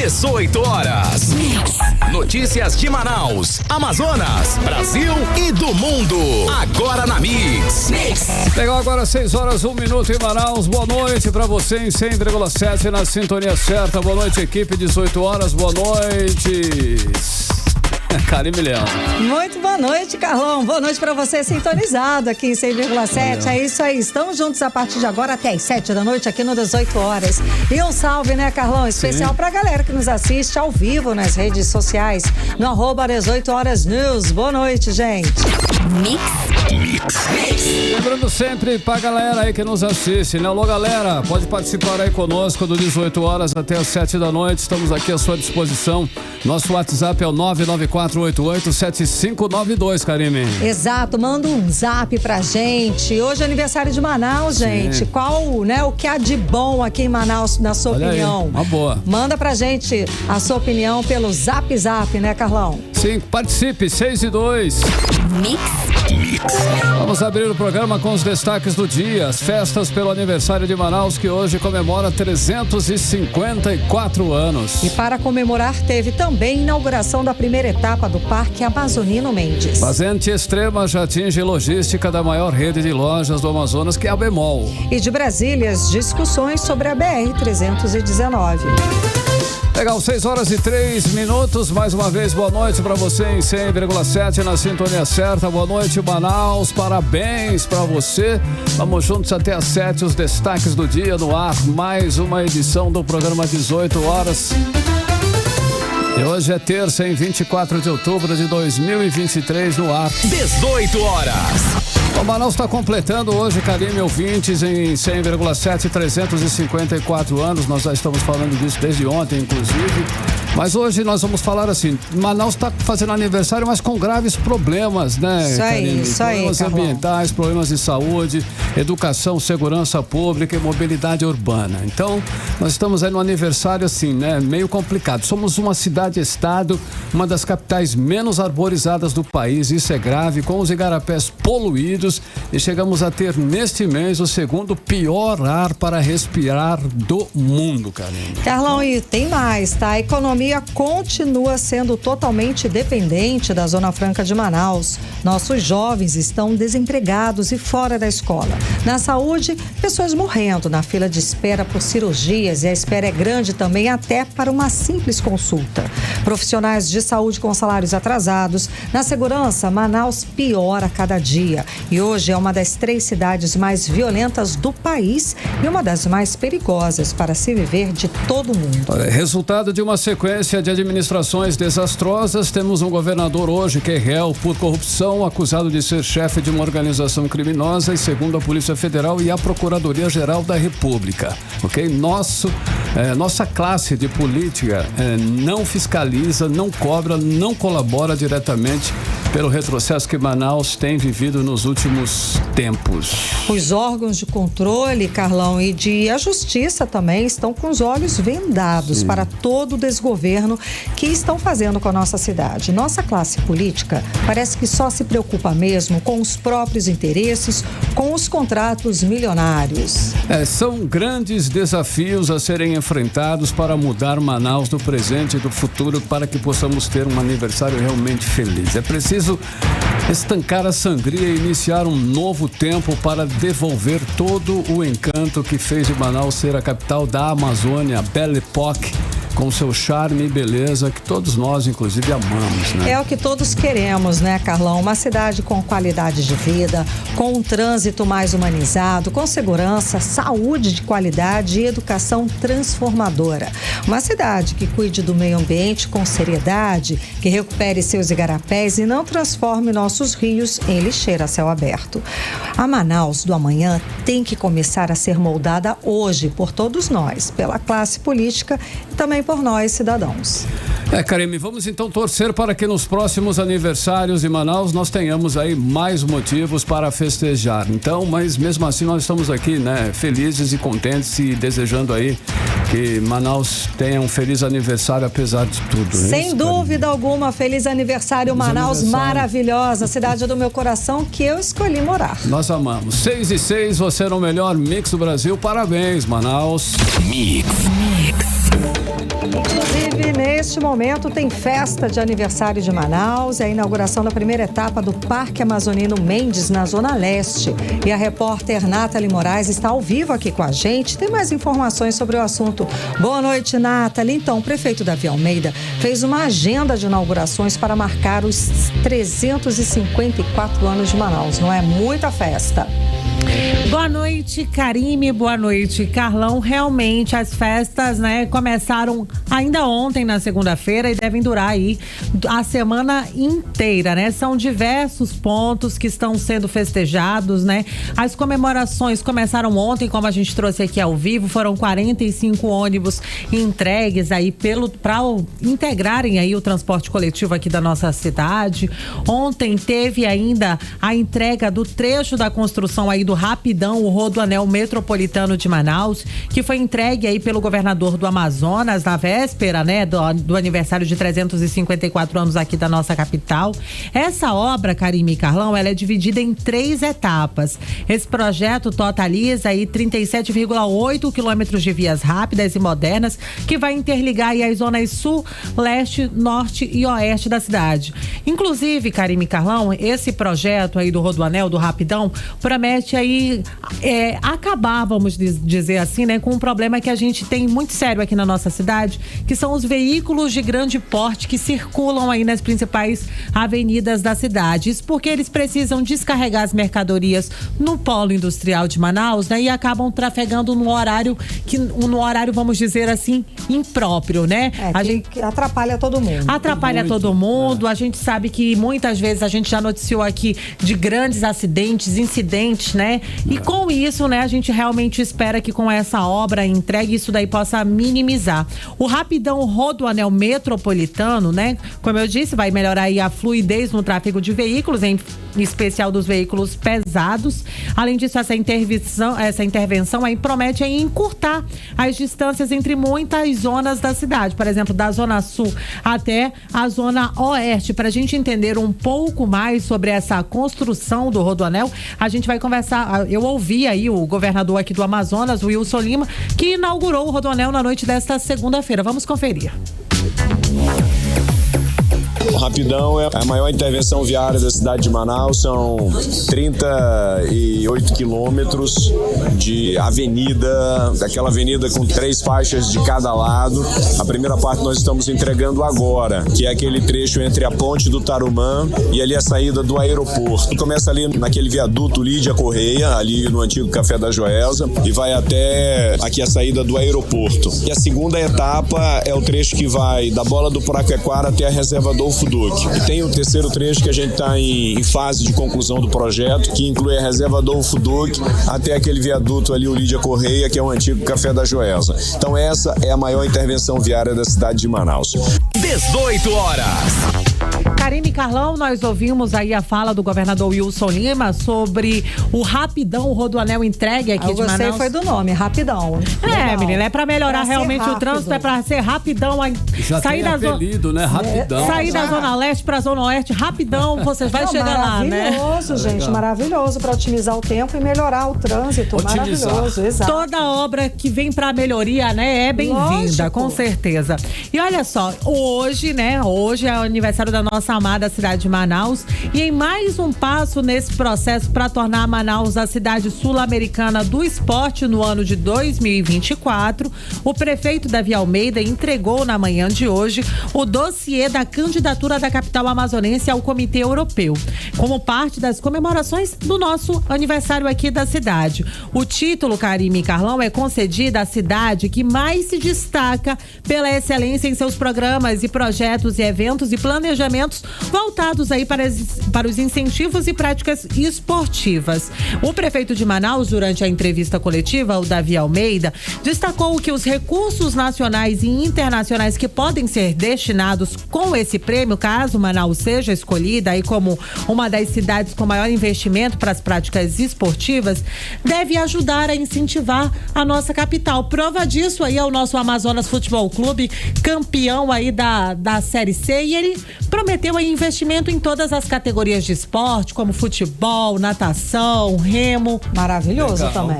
18 horas. Notícias de Manaus, Amazonas, Brasil e do mundo. Agora na Mix. Legal, agora 6 horas, 1 minuto em Manaus. Boa noite pra você em 100,7 na sintonia certa. Boa noite, equipe, 18 horas. Boa noite. Karime Leão. Muito boa noite, Carlão. Boa noite pra você sintonizado aqui em 100,7. É isso aí. Estamos juntos a partir de agora até as 7 da noite aqui no 18 horas. E um salve, né, Carlão? Especial Sim. pra galera que nos assiste ao vivo nas redes sociais, no @18 horas news. Boa noite, gente. Mix. Lembrando sempre pra galera aí que nos assiste, né? Alô, galera, pode participar aí conosco do 18 horas até as 7 da noite. Estamos aqui à sua disposição. Nosso WhatsApp é o 994887592, Karime. Exato, manda um zap pra gente. Hoje é aniversário de Manaus, gente. Sim. Qual, né, o que há de bom aqui em Manaus, na sua opinião? Aí, uma boa. Manda pra gente a sua opinião pelo Zap, né, Carlão? Sim, participe, 6 e 2. Mix. Vamos abrir o programa com os destaques do dia. As festas pelo aniversário de Manaus, que hoje comemora 354 anos. E para comemorar, teve também inauguração da primeira etapa do Parque Amazonino Mendes. Vazante extrema já atinge logística da maior rede de lojas do Amazonas, que é a Bemol. E de Brasília, as discussões sobre a BR-319. Legal, 6 horas e 3 minutos. Mais uma vez, boa noite pra você em 100,7 na sintonia certa. Boa noite, Manaus. Parabéns pra você. Vamos juntos até às 7. Os destaques do dia no ar. Mais uma edição do programa 18 horas. E hoje é terça, em 24 de outubro de 2023, no ar. 18 horas. O Manaus está completando hoje, Karime, ouvintes, em 100,7, 354 anos. Nós já estamos falando disso desde ontem, inclusive. Mas hoje nós vamos falar assim, Manaus está fazendo aniversário, mas com graves problemas, né, Karime? Isso aí, problemas ambientais, problemas de saúde, educação, segurança pública e mobilidade urbana. Então, nós estamos aí no aniversário assim, né, meio complicado. Somos uma cidade-estado, uma das capitais menos arborizadas do país, isso é grave, com os igarapés poluídos, e chegamos a ter neste mês o segundo pior ar para respirar do mundo, Karime. Carlão, e tem mais, tá? A economia continua sendo totalmente dependente da Zona Franca de Manaus. Nossos jovens estão desempregados e fora da escola. Na saúde, pessoas morrendo na fila de espera por cirurgias, e a espera é grande também até para uma simples consulta. Profissionais de saúde com salários atrasados. Na segurança, Manaus piora a cada dia. E hoje é uma das 3 cidades mais violentas do país e uma das mais perigosas para se viver de todo mundo. Resultado de uma sequência de administrações desastrosas, temos um governador hoje que é réu por corrupção, acusado de ser chefe de uma organização criminosa, e segundo a Polícia Federal e a Procuradoria-Geral da República, ok? Nossa classe de política não fiscaliza, não cobra, não colabora diretamente pelo retrocesso que Manaus tem vivido nos últimos tempos. Os órgãos de controle, Carlão, e a justiça também estão com os olhos vendados Sim. para todo o desgoverno que estão fazendo com a nossa cidade. Nossa classe política parece que só se preocupa mesmo com os próprios interesses, com os contratos milionários. São grandes desafios a serem enfrentados para mudar Manaus do presente e do futuro, para que possamos ter um aniversário realmente feliz. É preciso estancar a sangria e iniciar um novo tempo para devolver todo o encanto que fez de Manaus ser a capital da Amazônia, Belle Époque, com seu charme e beleza que todos nós, inclusive, amamos, né? É o que todos queremos, né, Carlão? Uma cidade com qualidade de vida, com um trânsito mais humanizado, com segurança, saúde de qualidade e educação transformadora. Uma cidade que cuide do meio ambiente com seriedade, que recupere seus igarapés e não transforme nossos rios em lixeira a céu aberto. A Manaus do amanhã tem que começar a ser moldada hoje por todos nós, pela classe política e também por nós, cidadãos. Karime, vamos então torcer para que nos próximos aniversários de Manaus nós tenhamos aí mais motivos para festejar. Então, mas mesmo assim nós estamos aqui, né, felizes e contentes e desejando aí que Manaus tenha um feliz aniversário apesar de tudo. Sem dúvida alguma, feliz aniversário, Manaus, maravilhosa, cidade do meu coração que eu escolhi morar. Nós amamos. 6 e 6, você é o melhor mix do Brasil. Parabéns, Manaus. Mix. Inclusive, neste momento tem festa de aniversário de Manaus, é a inauguração da primeira etapa do Parque Amazonino Mendes, na Zona Leste. E a repórter Nathalie Moraes está ao vivo aqui com a gente, tem mais informações sobre o assunto. Boa noite, Nathalie. Então, o prefeito Davi Almeida fez uma agenda de inaugurações para marcar os 354 anos de Manaus. Não é muita festa. Boa noite, Karime. Boa noite, Carlão. Realmente as festas, começaram ainda ontem, na segunda-feira, e devem durar aí a semana inteira, São diversos pontos que estão sendo festejados, As comemorações começaram ontem, como a gente trouxe aqui ao vivo, foram 45 ônibus entregues aí para integrarem aí o transporte coletivo aqui da nossa cidade. Ontem teve ainda a entrega do trecho da construção aí do Rapidão, o Rodoanel Metropolitano de Manaus, que foi entregue aí pelo governador do Amazonas na véspera, do aniversário de 354 anos aqui da nossa capital. Essa obra, Karime e Carlão, ela é dividida em 3 etapas. Esse projeto totaliza aí 37,8 quilômetros de vias rápidas e modernas, que vai interligar aí as zonas sul, leste, norte e oeste da cidade. Inclusive, Karime e Carlão, esse projeto aí do Rodoanel, do Rapidão, promete aí acabar, vamos dizer assim, com um problema que a gente tem muito sério aqui na nossa cidade, que são os veículos de grande porte que circulam aí nas principais avenidas da cidade. Isso porque eles precisam descarregar as mercadorias no polo industrial de Manaus, e acabam trafegando num horário, vamos dizer assim, impróprio, que atrapalha todo mundo. Atrapalha todo mundo. A gente sabe que muitas vezes a gente já noticiou aqui de grandes acidentes, incidentes, E com isso, a gente realmente espera que com essa obra entregue isso daí possa minimizar. O Rapidão Rodoanel Metropolitano, como eu disse, vai melhorar aí a fluidez no tráfego de veículos, em especial dos veículos pesados. Além disso, essa intervenção aí promete aí encurtar as distâncias entre muitas zonas da cidade, por exemplo, da Zona Sul até a Zona Oeste. Para a gente entender um pouco mais sobre essa construção do Rodoanel, a gente vai conversar. Eu ouvi aí o governador aqui do Amazonas, o Wilson Lima, que inaugurou o Rodoanel na noite desta segunda-feira. Vamos conferir. O Rapidão é a maior intervenção viária da cidade de Manaus, são 38 quilômetros de avenida, daquela avenida com 3 faixas de cada lado. A primeira parte nós estamos entregando agora, que é aquele trecho entre a ponte do Tarumã e ali a saída do aeroporto. Começa ali naquele viaduto Lídia Correia, ali no antigo Café da Joelza, e vai até aqui a saída do aeroporto. E a segunda etapa é o trecho que vai da Bola do Paraquequara até a reserva do Fuduc. E tem o terceiro trecho que a gente está em fase de conclusão do projeto, que inclui a reserva do Fuduc até aquele viaduto ali, o Lídia Correia, que é o antigo Café da Joelza. Então essa é a maior intervenção viária da cidade de Manaus. 18 horas. Karime e Carlão, nós ouvimos aí a fala do governador Wilson Lima sobre o Rapidão, o Rodoanel entregue aqui de Manaus. Eu gostei foi do nome, Rapidão. Legal. Menina, é pra melhorar realmente o trânsito, é pra ser rapidão. Já sair tem apelido, Rapidão. Sair da Zona Leste pra Zona Oeste, rapidão, vocês vão chegar lá, Maravilhoso, gente, maravilhoso pra otimizar o tempo e melhorar o trânsito, maravilhoso, exato. Toda obra que vem pra melhoria, é bem-vinda, com certeza. E olha só, hoje é o aniversário da nossa amada cidade de Manaus, e em mais um passo nesse processo para tornar Manaus a cidade sul-americana do esporte no ano de 2024, o prefeito Davi Almeida entregou na manhã de hoje o dossiê da candidatura da capital amazonense ao Comitê Europeu, como parte das comemorações do nosso aniversário aqui da cidade. O título, Karime e Carlão, é concedido à cidade que mais se destaca pela excelência em seus programas e projetos e eventos e planejamentos voltados aí para os incentivos e práticas esportivas. O prefeito de Manaus, durante a entrevista coletiva, o Davi Almeida, destacou que os recursos nacionais e internacionais que podem ser destinados com esse prêmio, caso Manaus seja escolhida aí como uma das cidades com maior investimento para as práticas esportivas, deve ajudar a incentivar a nossa capital. Prova disso aí é o nosso Amazonas Futebol Clube, campeão aí da Série C, e ele prometeu prometeu aí investimento em todas as categorias de esporte, como futebol, natação, remo. Maravilhoso. Legal. Também.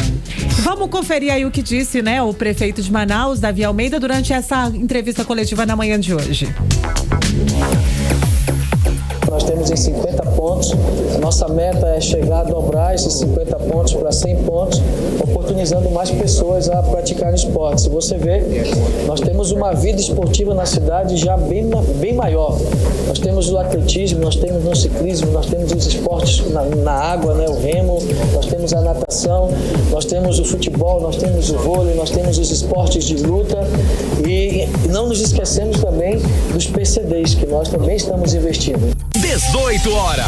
Vamos conferir aí o que disse, né, o prefeito de Manaus, Davi Almeida, durante essa entrevista coletiva na manhã de hoje. Nós temos em 50 pontos, a nossa meta é chegar a dobrar esses 50 pontos para 100 pontos, oportunizando mais pessoas a praticar esporte. Se você vê, nós temos uma vida esportiva na cidade já bem maior. Nós temos o atletismo, nós temos o ciclismo, nós temos os esportes na água, né, o remo, nós temos a natação, nós temos o futebol, nós temos o vôlei, nós temos os esportes de luta e não nos esquecemos também dos PCDs, que nós também estamos investindo. 18 horas.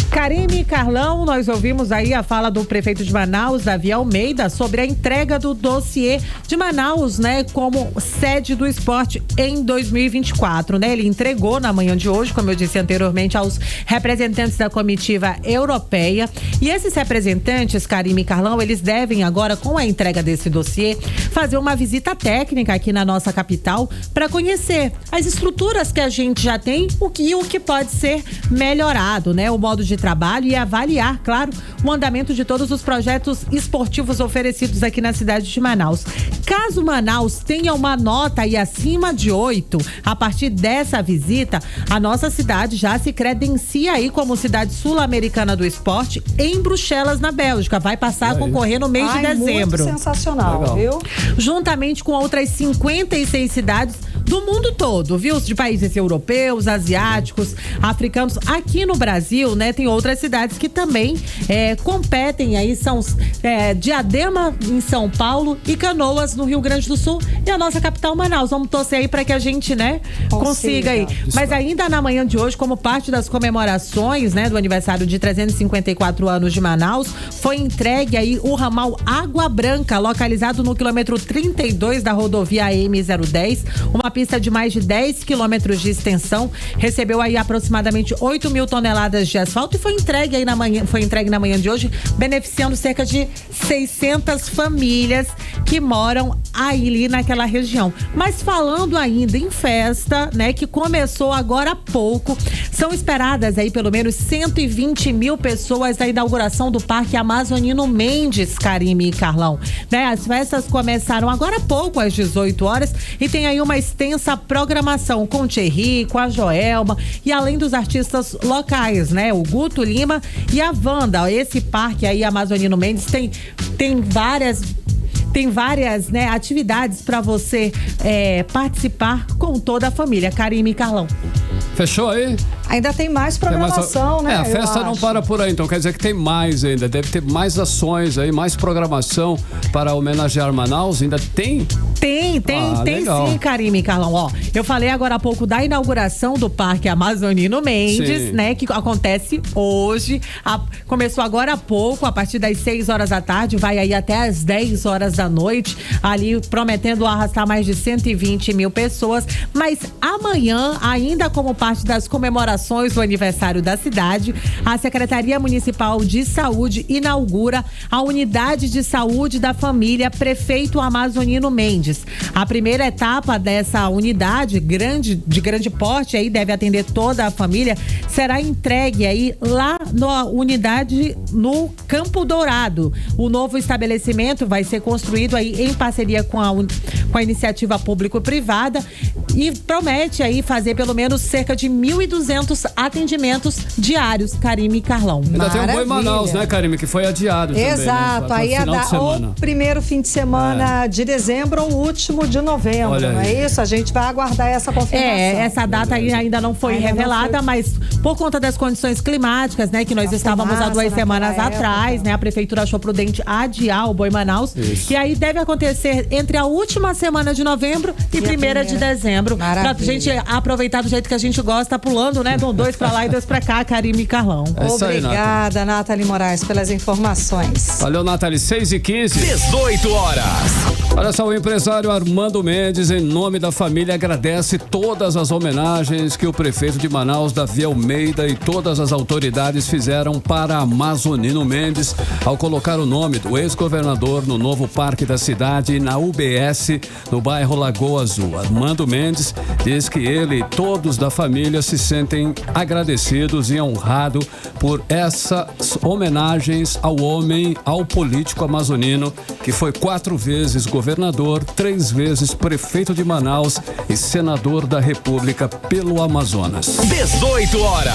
Karime e Carlão, nós ouvimos aí a fala do prefeito de Manaus, Davi Almeida, sobre a entrega do dossiê de Manaus, né, como sede do esporte em 2024, né? Ele entregou na manhã de hoje, como eu disse anteriormente, aos representantes da comitiva europeia. E esses representantes, Karime e Carlão, eles devem agora, com a entrega desse dossiê, fazer uma visita técnica aqui na nossa capital para conhecer as estruturas que a gente já tem, o que pode ser melhorado, né? O modo de trabalho e avaliar, claro, o andamento de todos os projetos esportivos oferecidos aqui na cidade de Manaus. Caso Manaus tenha uma nota aí acima de 8, a partir dessa visita, a nossa cidade já se credencia aí como cidade sul-americana do esporte em Bruxelas, na Bélgica. Vai passar a concorrer no mês de dezembro. Muito sensacional, legal. Viu? Juntamente com outras 56 cidades do mundo todo, viu? De países europeus, asiáticos, africanos. Aqui no Brasil, né, tem outras cidades que também competem aí, são Diadema em São Paulo e Canoas no Rio Grande do Sul e a nossa capital Manaus. Vamos torcer aí para que a gente, né, consiga aí. Mas ainda na manhã de hoje, como parte das comemorações, né, do aniversário de 354 anos de Manaus, foi entregue aí o ramal Água Branca, localizado no quilômetro 32 da rodovia AM010, uma pista de mais de 10 quilômetros de extensão, recebeu aí aproximadamente 8 mil toneladas de asfalto e foi entregue na manhã de hoje, beneficiando cerca de 600 famílias que moram ali naquela região. Mas falando ainda em festa, né, que começou agora há pouco, são esperadas aí pelo menos 120 mil pessoas da inauguração do Parque Amazonino Mendes, Karime e Carlão. Né, as festas começaram agora há pouco, às 18 horas, e tem aí uma extensa programação com o Thierry, com a Joelma e além dos artistas locais, né? O Guto Lima e a Wanda. Esse parque aí, Amazonino Mendes, tem várias, né, atividades para você participar com toda a família. Karime e Carlão. Fechou aí? Ainda tem mais programação, né? A festa não para por aí, então quer dizer que tem mais ainda, deve ter mais ações aí, mais programação para homenagear Manaus, ainda tem? Tem sim, Karime e Carlão. Ó, eu falei agora há pouco da inauguração do Parque Amazonino Mendes, né, que acontece hoje, começou agora há pouco, a partir das 6 horas da tarde, vai aí até as 10 horas da noite, ali prometendo arrastar mais de 120 mil pessoas, mas amanhã, ainda como parte das comemorações do aniversário da cidade, a Secretaria Municipal de Saúde inaugura a Unidade de Saúde da Família Prefeito Amazonino Mendes. A primeira etapa dessa unidade, de grande porte, aí deve atender toda a família, será entregue aí lá na unidade no Campo Dourado. O novo estabelecimento vai ser construído aí em parceria com a iniciativa público-privada e promete aí fazer pelo menos cerca de 1.200 atendimentos diários, Karime e Carlão. Ainda tem um Boi Manaus, né, Karime, que foi adiado também. Exato, né? aí é o primeiro fim de semana de dezembro ou o último de novembro, olha, não é isso? A gente vai aguardar essa confirmação. Essa data aí ainda não foi revelada, mas por conta das condições climáticas, né, que nós estávamos há 2 semanas atrás, né, a prefeitura achou prudente adiar o Boi Manaus. Isso. E aí deve acontecer entre a última semana de novembro e primeira de dezembro. Maravilha. Pra gente aproveitar do jeito que a gente gosta, pulando, né, de 2 pra lá e 2 pra cá, Karime e Carlão. Obrigada, Nathalie Moraes, pelas informações. Valeu, Nathalie. 6h15. 18 horas. Olha só, o empresário Armando Mendes, em nome da família, agradece todas as homenagens que o prefeito de Manaus, Davi Almeida, e todas as autoridades fizeram para Amazonino Mendes ao colocar o nome do ex-governador no novo parque da cidade, na UBS, no bairro Lagoa Azul. Armando Mendes Fernandes diz que ele e todos da família se sentem agradecidos e honrados por essas homenagens ao homem, ao político amazonino, que foi 4 vezes governador, 3 vezes prefeito de Manaus e senador da República pelo Amazonas. 18 horas.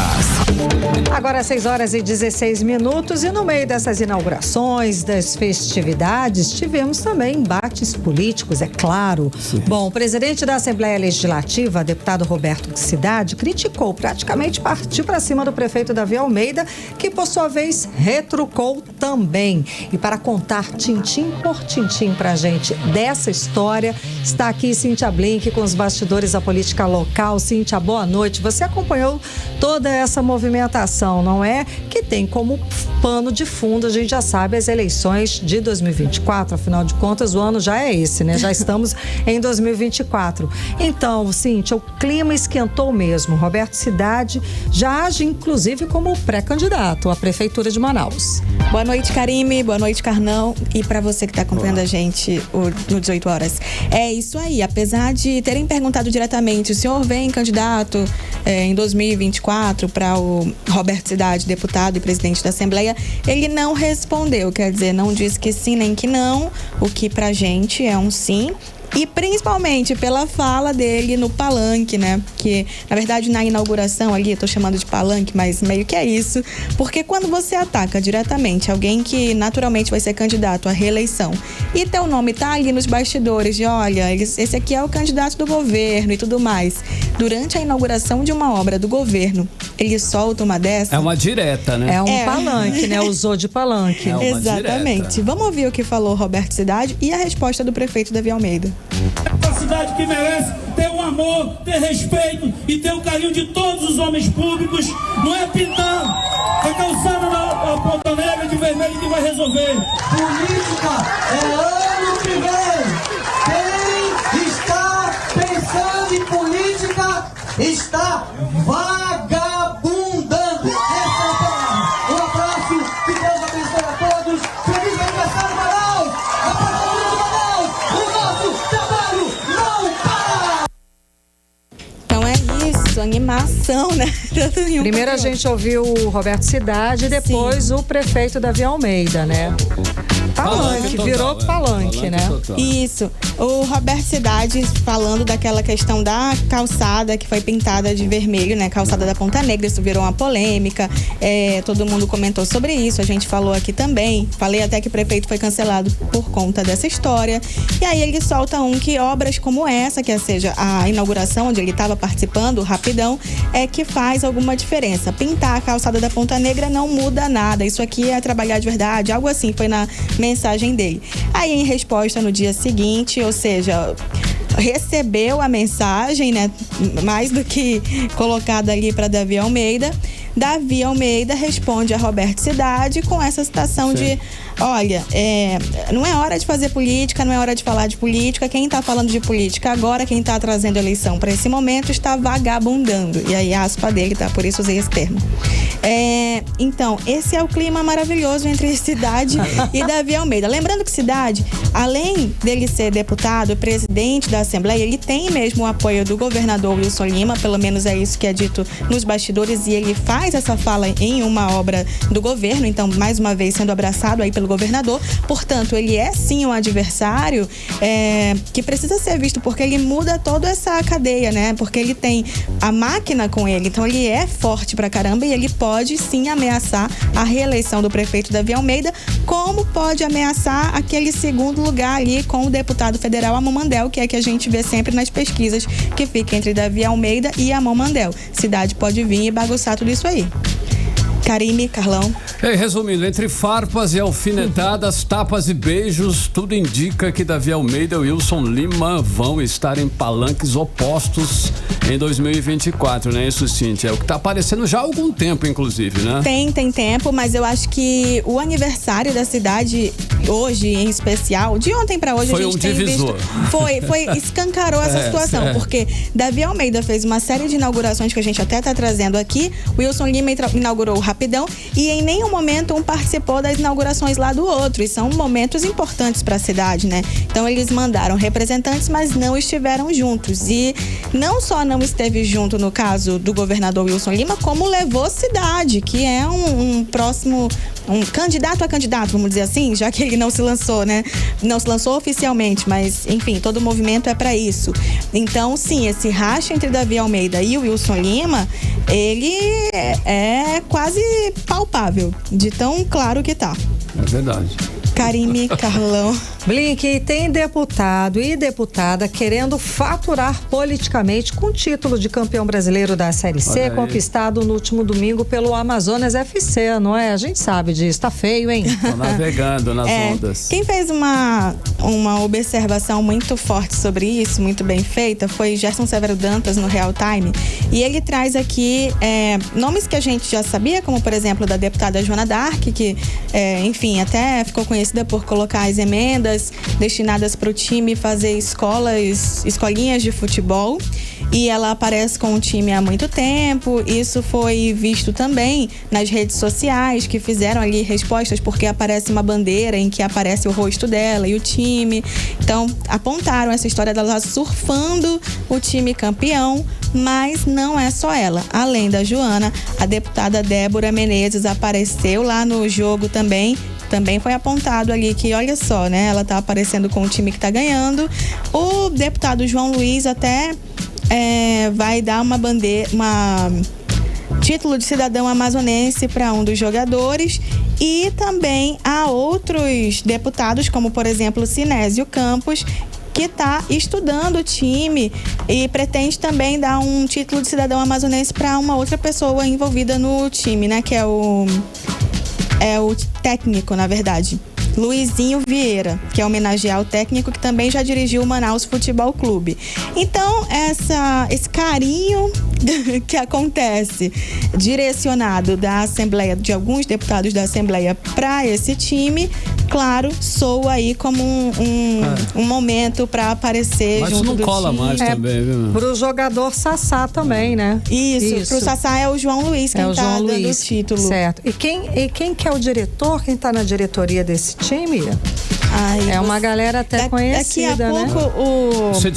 Agora 6h16 e no meio dessas inaugurações, das festividades, tivemos também embates políticos, é claro. Sim. Bom, o presidente da Assembleia Legislativa, deputado Roberto Cidade, criticou, praticamente partiu para cima do prefeito Davi Almeida, que por sua vez retrucou também. E para contar tintim por tintim pra gente dessa história, está aqui Cíntia Blink com os bastidores da política local. Cíntia, boa noite. Você acompanhou toda essa movimentação, não é? Que tem como pano de fundo, a gente já sabe, as eleições de 2024. Afinal de contas, o ano já é esse, né? Já estamos em 2024. Então, Cíntia, o clima esquentou mesmo. Roberto Cidade já age, inclusive, como pré-candidato à Prefeitura de Manaus. Boa noite, Karime. Boa noite, Carnão. E para você que está acompanhando a gente no 18 horas. É isso aí. Apesar de terem perguntado diretamente, o senhor vem candidato em 2024 para o Roberto Cidade, deputado e presidente da Assembleia, ele não respondeu. Quer dizer, não disse que sim nem que não, o que pra gente é um sim. E principalmente pela fala dele no palanque, né? Que, na verdade, na inauguração ali, eu tô chamando de palanque, mas meio que é isso. Porque quando você ataca diretamente alguém que naturalmente vai ser candidato à reeleição e teu nome tá ali nos bastidores de, olha, esse aqui é o candidato do governo e tudo mais. Durante a inauguração de uma obra do governo, ele solta uma dessa. É uma direta, né? É um palanque, né? Usou de palanque. É exatamente. Direta. Vamos ouvir o que falou Roberto Cidade e a resposta do prefeito Davi Almeida. É uma cidade que merece ter um amor, ter respeito e ter o carinho de todos os homens públicos. Não é pintar a calçada da Ponta Negra de vermelho que vai resolver. Política é ano que vem. Quem está pensando em política está vagabundando. Essa é a palavra. Um abraço, que Deus abençoe a todos. Feliz aniversário, Manaus! A Prefeitura de Manaus! O nosso trabalho não para! Então é isso, animação, né? Primeiro a gente ouviu o Roberto Cidade e depois o prefeito Davi Almeida, né? Palanque, virou palanque, né? Total. Isso. O Roberto Cidade falando daquela questão da calçada que foi pintada de vermelho, né? Calçada da Ponta Negra, isso virou uma polêmica. Todo mundo comentou sobre isso, a gente falou aqui também. Falei até que o prefeito foi cancelado por conta dessa história. E aí ele solta que obras como essa, que seja a inauguração onde ele estava participando, rapidão, é que faz alguma diferença. Pintar a calçada da Ponta Negra não muda nada. Isso aqui é trabalhar de verdade, algo assim, foi na mensagem dele. Aí, em resposta no dia seguinte, ou seja, recebeu a mensagem, né, mais do que colocada ali para Davi Almeida. Davi Almeida responde a Roberto Cidade com essa citação de: olha, não é hora de fazer política, não é hora de falar de política. Quem está falando de política agora, quem está trazendo eleição para esse momento, está vagabundando. E aí a aspa dele, tá? Por isso usei esse termo. Então, esse é o clima maravilhoso entre Cidade e Davi Almeida. Lembrando que Cidade, além dele ser deputado, presidente da Assembleia, ele tem mesmo o apoio do governador Wilson Lima, pelo menos é isso que é dito nos bastidores, e ele faz essa fala em uma obra do governo, então, mais uma vez, sendo abraçado aí pelo governador. Portanto, ele é sim um adversário que precisa ser visto, porque ele muda toda essa cadeia, né? Porque ele tem a máquina com ele, então ele é forte pra caramba e ele pode sim ameaçar a reeleição do prefeito Davi Almeida, como pode ameaçar aquele segundo lugar ali com o deputado federal Amon Mandel, que é que a gente vê sempre nas pesquisas, que fica entre Davi Almeida e Amon Mandel. Cidade pode vir e bagunçar tudo isso aí. Karime, Carlão. Resumindo, entre farpas e alfinetadas, tapas e beijos, tudo indica que Davi Almeida e Wilson Lima vão estar em palanques opostos em 2024, né? Isso, Cíntia, é o que tá aparecendo já há algum tempo, inclusive, né? Tem tempo, mas eu acho que o aniversário da cidade, hoje em especial, de ontem pra hoje, foi a gente tem divisor. Foi escancarou essa situação, porque Davi Almeida fez uma série de inaugurações que a gente até tá trazendo aqui, Wilson Lima inaugurou rapidão, e em nenhum nenhum momento um participou das inaugurações lá do outro, e são momentos importantes para a cidade, né? Então eles mandaram representantes, mas não estiveram juntos, e não só não esteve junto no caso do governador Wilson Lima, como levou a cidade, que é um próximo, um candidato a candidato, vamos dizer assim, já que ele não se lançou, né? Não se lançou oficialmente, mas enfim, todo o movimento é para isso. Então, sim, esse racha entre Davi Almeida e o Wilson Lima, ele é quase palpável, de tão claro que tá. É verdade. Karime, Carlão. Blink, tem deputado e deputada querendo faturar politicamente com o título de campeão brasileiro da Série C, conquistado no último domingo pelo Amazonas FC, não é? A gente sabe disso, tá feio, hein? Tô navegando nas ondas. Quem fez uma observação muito forte sobre isso, muito bem feita, foi Gerson Severo Dantas no Real Time, e ele traz aqui nomes que a gente já sabia, como por exemplo da deputada Joana Dark, que enfim, até ficou conhecida por colocar as emendas destinadas para o time fazer escolinhas de futebol, e ela aparece com o time há muito tempo. Isso foi visto também nas redes sociais, que fizeram ali respostas, porque aparece uma bandeira em que aparece o rosto dela e o time. Então apontaram essa história dela surfando o time campeão, mas não é só ela. Além da Joana, a deputada Débora Menezes apareceu lá no jogo também foi apontado ali que, olha só, né, ela tá aparecendo com o time que tá ganhando. O deputado João Luiz até vai dar uma título de cidadão amazonense para um dos jogadores, e também há outros deputados, como por exemplo Sinésio Campos, que está estudando o time e pretende também dar um título de cidadão amazonense para uma outra pessoa envolvida no time, né, que é o técnico, na verdade, Luizinho Vieira, que é homenagear o técnico que também já dirigiu o Manaus Futebol Clube. Então, esse carinho que acontece direcionado da Assembleia, de alguns deputados da Assembleia para esse time, claro, soa aí como um momento para aparecer mas junto do time. Mas não cola mais também, viu? Pro jogador Sassá também, né? Isso. Pro Sassá é o João Luiz quem tá dando o título. Certo. E quem que é o diretor? Quem tá na diretoria desse time? Uma galera até conhecida, daqui a pouco, né? O Cid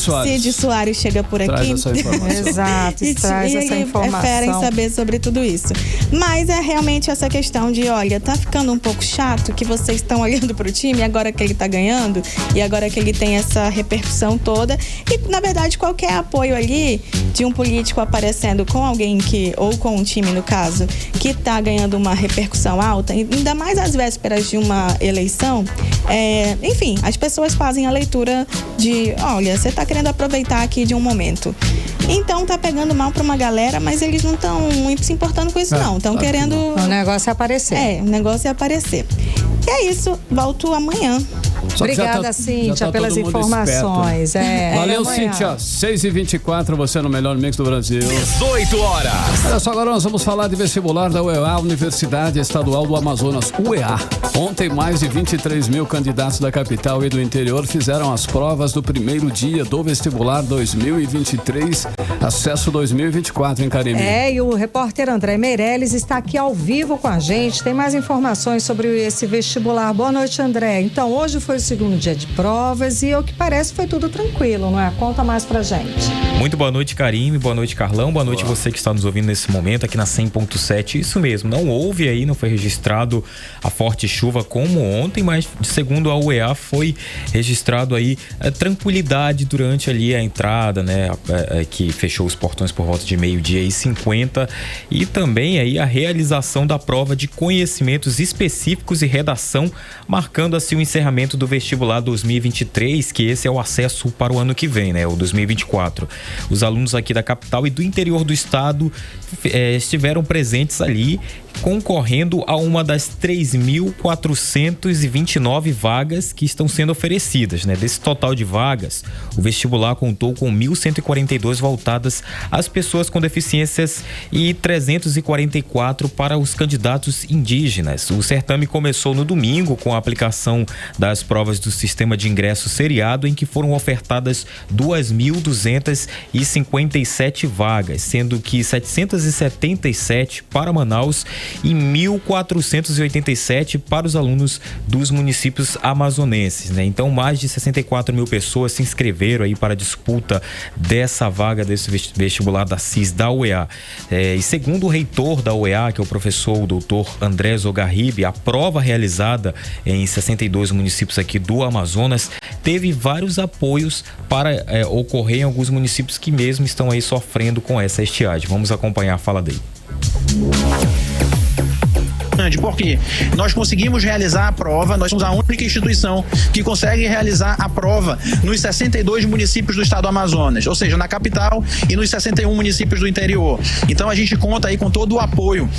Soares chega por aqui. Traz essa informação. Exato, traz essa informação. É fera em saber sobre tudo isso. Mas é realmente essa questão de, olha, tá ficando um pouco chato que vocês estão olhando pro time agora que ele tá ganhando e agora que ele tem essa repercussão toda. E, na verdade, qualquer apoio ali de um político aparecendo com alguém ou com um time, no caso, que tá ganhando uma repercussão alta, ainda mais às vésperas de uma eleição, enfim, as pessoas fazem a leitura de, olha, você tá querendo aproveitar aqui de um momento. Então tá pegando mal pra uma galera, mas eles não estão muito se importando com isso, não. Estão querendo... O negócio é aparecer. O negócio é aparecer. E é isso, volto amanhã. Obrigada, Cíntia, pelas informações. Valeu, Cíntia. 6h24, você no melhor mix do Brasil. 18 horas. Olha só, agora nós vamos falar de vestibular da UEA, Universidade Estadual do Amazonas, UEA. Ontem, mais de 23 mil candidatos da capital e do interior fizeram as provas do primeiro dia do vestibular 2023, acesso 2024, hein, Karime? E o repórter André Meirelles está aqui ao vivo com a gente, tem mais informações sobre esse vestibular. Boa noite, André. Então, hoje foi o segundo dia de provas e, ao que parece, foi tudo tranquilo, não é? Conta mais pra gente. Muito boa noite, Karime. Boa noite, Carlão. Boa noite você que está nos ouvindo nesse momento aqui na 100.7. Isso mesmo, não foi registrado a forte chuva como ontem, mas segundo a UEA foi registrado aí tranquilidade durante ali a entrada, né? Que fechou os portões por volta de 12h50, e também aí a realização da prova de conhecimentos específicos e redação, marcando assim o encerramento do vestibular 2023, que esse é o acesso para o ano que vem, né? O 2024. Os alunos aqui da capital e do interior do estado estiveram presentes ali, concorrendo a uma das 3.429 vagas que estão sendo oferecidas, né? Desse total de vagas, o vestibular contou com 1.142 voltadas às pessoas com deficiências e 344 para os candidatos indígenas. O certame começou no domingo com a aplicação das provas do sistema de ingresso seriado, em que foram ofertadas 2.200 757 vagas, sendo que 777 para Manaus e 1.487 para os alunos dos municípios amazonenses, né? Então, mais de 64 mil pessoas se inscreveram aí para a disputa dessa vaga desse vestibular da CIS da UEA. E segundo o reitor da UEA, que é o professor o doutor André Zogarribe, a prova realizada em 62 municípios aqui do Amazonas teve vários apoios para ocorrer em alguns municípios que mesmo estão aí sofrendo com essa estiagem. Vamos acompanhar a fala dele. Porque nós conseguimos realizar a prova, nós somos a única instituição que consegue realizar a prova nos 62 municípios do estado do Amazonas, ou seja, na capital e nos 61 municípios do interior. Então a gente conta aí com todo o apoio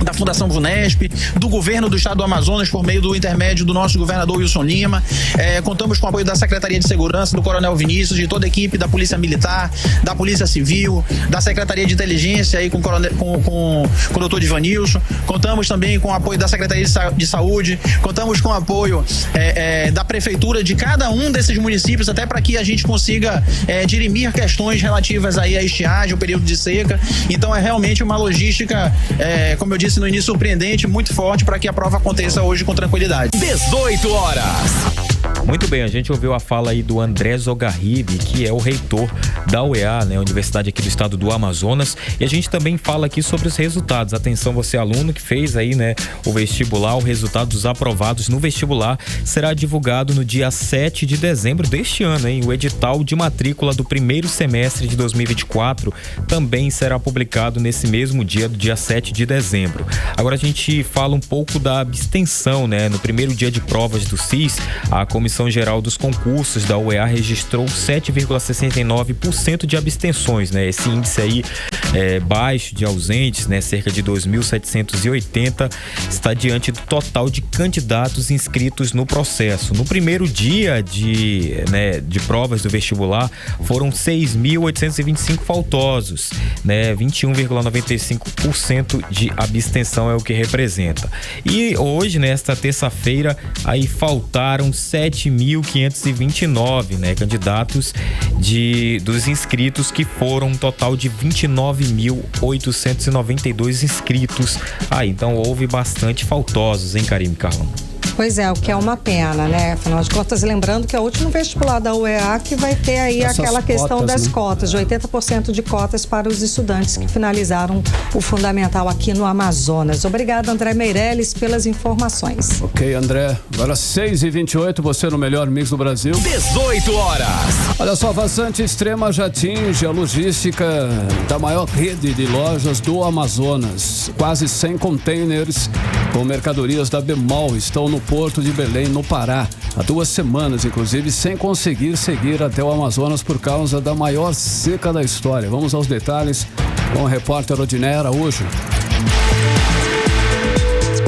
da Fundação VUNESP, do governo do estado do Amazonas por meio do intermédio do nosso governador Wilson Lima. Contamos com o apoio da Secretaria de Segurança, do Coronel Vinícius, de toda a equipe da Polícia Militar, da Polícia Civil, da Secretaria de Inteligência aí com o doutor Ivanilson. Contamos também com o apoio da Secretaria de Saúde, contamos com o apoio da Prefeitura de cada um desses municípios, até para que a gente consiga dirimir questões relativas aí à estiagem, ao período de seca. Então é realmente uma logística, como eu disse no início, surpreendente, muito forte para que a prova aconteça hoje com tranquilidade. 18 horas. Muito bem, a gente ouviu a fala aí do André Zogarribe, que é o reitor da UEA, né, a universidade aqui do estado do Amazonas, e a gente também fala aqui sobre os resultados. Atenção, você aluno que fez aí, né, o vestibular, o resultado dos aprovados no vestibular será divulgado no dia 7 de dezembro deste ano, hein? O edital de matrícula do primeiro semestre de 2024 também será publicado nesse mesmo dia, do dia 7 de dezembro. Agora a gente fala um pouco da abstenção, né? No primeiro dia de provas do CIS, a Comissão Geral dos Concursos da UEA registrou 7,69% de abstenções, né? Esse índice aí é baixo de ausentes, né? Cerca de 2.780, está diante do total de candidatos inscritos no processo. No primeiro dia de provas do vestibular, foram 6.825 faltosos, né? 21,95% de abstenção é o que representa. E hoje, nesta terça-feira, aí faltaram 7.529, né, candidatos dos inscritos, que foram um total de 29.892 inscritos. Então houve bastante faltosos, hein, Karime, Carlão? Pois é, o que é uma pena, né? Afinal de contas, lembrando que é o último vestibular da UEA que vai ter aí aquela questão das cotas, de 80% de cotas para os estudantes que finalizaram o fundamental aqui no Amazonas. Obrigada, André Meirelles, pelas informações. Ok, André. Agora 6h28, você no melhor mix do Brasil. 18 horas. Olha só, vazante extrema já atinge a logística da maior rede de lojas do Amazonas. Quase 100 containers com mercadorias da Bemol estão no Porto de Belém, no Pará, há 2 semanas, inclusive, sem conseguir seguir até o Amazonas por causa da maior seca da história. Vamos aos detalhes com o repórter Odinei Araújo.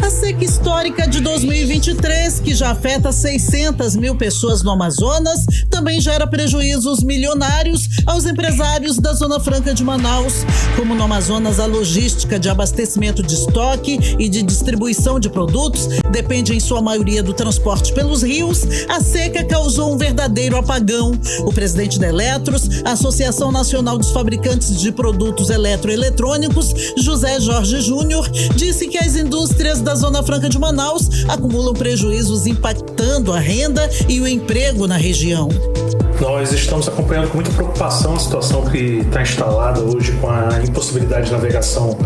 A seca histórica de 2023, que já afeta 600 mil pessoas no Amazonas, também gera prejuízos milionários aos empresários da Zona Franca de Manaus. Como no Amazonas, a logística de abastecimento de estoque e de distribuição de produtos depende em sua maioria do transporte pelos rios. A seca causou um verdadeiro apagão. O presidente da Eletros, Associação Nacional dos Fabricantes de Produtos Eletroeletrônicos, José Jorge Júnior, disse que as indústrias da Zona Franca de Manaus acumulam prejuízos impactando a renda e o emprego na região. Nós estamos acompanhando com muita preocupação a situação que está instalada hoje com a impossibilidade de navegação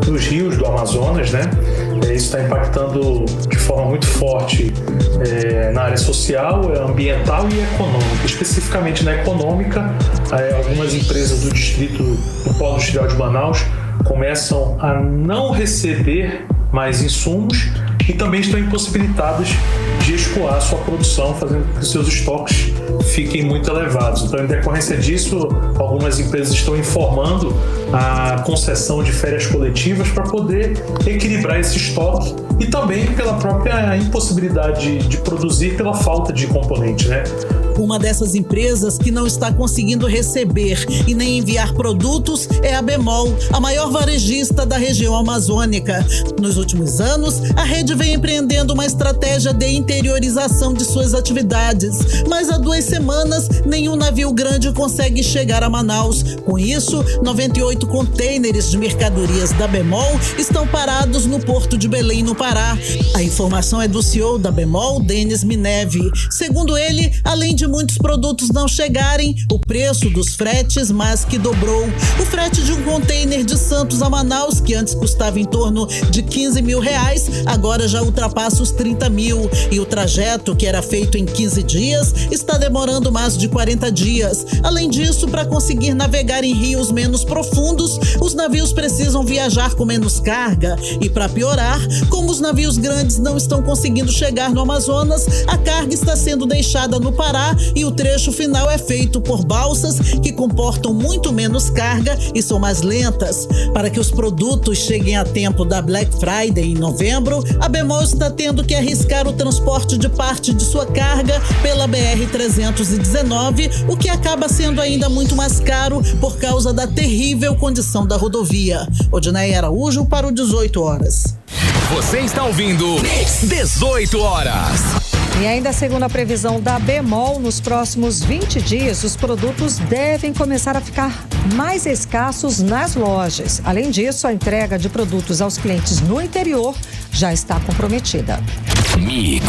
dos rios do Amazonas, né? Isso está impactando de forma muito forte na área social, ambiental e econômica. Especificamente na econômica, algumas empresas do distrito do Polo Industrial de Manaus começam a não receber mais insumos e também estão impossibilitadas de escoar sua produção, fazendo com que seus estoques fiquem muito elevados. Então, em decorrência disso, algumas empresas estão informando a concessão de férias coletivas para poder equilibrar esse estoque e também pela própria impossibilidade de produzir pela falta de componente, né? Uma dessas empresas que não está conseguindo receber e nem enviar produtos é a Bemol, a maior varejista da região amazônica. Nos últimos anos, a rede vem empreendendo uma estratégia de interiorização de suas atividades, mas há 2 semanas nenhum navio grande consegue chegar a Manaus. Com isso, 98 contêineres de mercadorias da Bemol estão parados no Porto de Belém, no Pará. A informação é do CEO da Bemol, Denis Mineve. Segundo ele, além de muitos produtos não chegarem, o preço dos fretes mais que dobrou. O frete de um container de Santos a Manaus, que antes custava em torno de R$15 mil, agora já ultrapassa os 30 mil. E o trajeto, que era feito em 15 dias, está demorando mais de 40 dias. Além disso, para conseguir navegar em rios menos profundos, os navios precisam viajar com menos carga. E para piorar, como os navios grandes não estão conseguindo chegar no Amazonas, a carga está sendo deixada no Pará e o trecho final é feito por balsas que comportam muito menos carga e são mais lentas. Para que os produtos cheguem a tempo da Black Friday em novembro, a Bemol está tendo que arriscar o transporte de parte de sua carga pela BR-319, o que acaba sendo ainda muito mais caro por causa da terrível condição da rodovia. Odinei Araújo para o 18 horas. Você está ouvindo 18 horas. E ainda segundo a previsão da Bemol, nos próximos 20 dias, os produtos devem começar a ficar mais escassos nas lojas. Além disso, a entrega de produtos aos clientes no interior já está comprometida. Mix.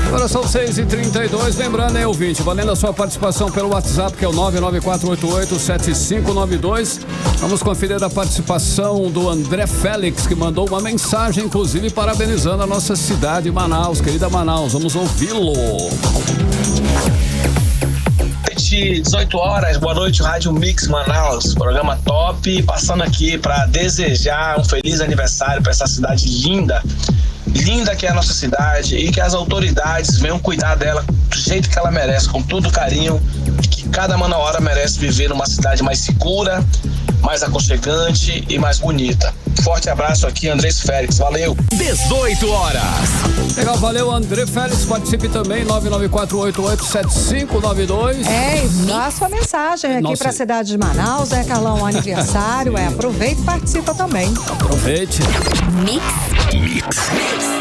Agora são 6h32, lembrando, hein, ouvinte, valendo a sua participação pelo WhatsApp, que é o 994887592. Vamos conferir a participação do André Félix, que mandou uma mensagem, inclusive, parabenizando a nossa cidade, Manaus, querida Manaus. Vamos ouvi-lo. 18 horas, boa noite, Rádio Mix Manaus, programa top, passando aqui para desejar um feliz aniversário para essa cidade linda que é a nossa cidade, e que as autoridades venham cuidar dela do jeito que ela merece, com todo carinho, que cada Manauara merece viver numa cidade mais segura, mais aconchegante e mais bonita. Forte abraço aqui, André Félix, valeu! 18 horas. Legal, valeu, André Félix, participe também, 994887592. Dá a sua mensagem aqui para a cidade de Manaus, Carlão, aniversário, aproveita e participa também. Aproveite. Mix.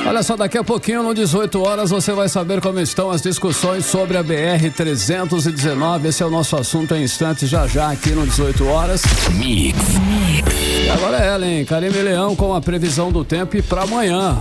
Olha só, daqui a pouquinho, no 18 horas, você vai saber como estão as discussões sobre a BR-319. Esse é o nosso assunto em instantes, já aqui no 18 horas. Mix. E agora é ela, hein? Karime Leão com a previsão do tempo e para amanhã.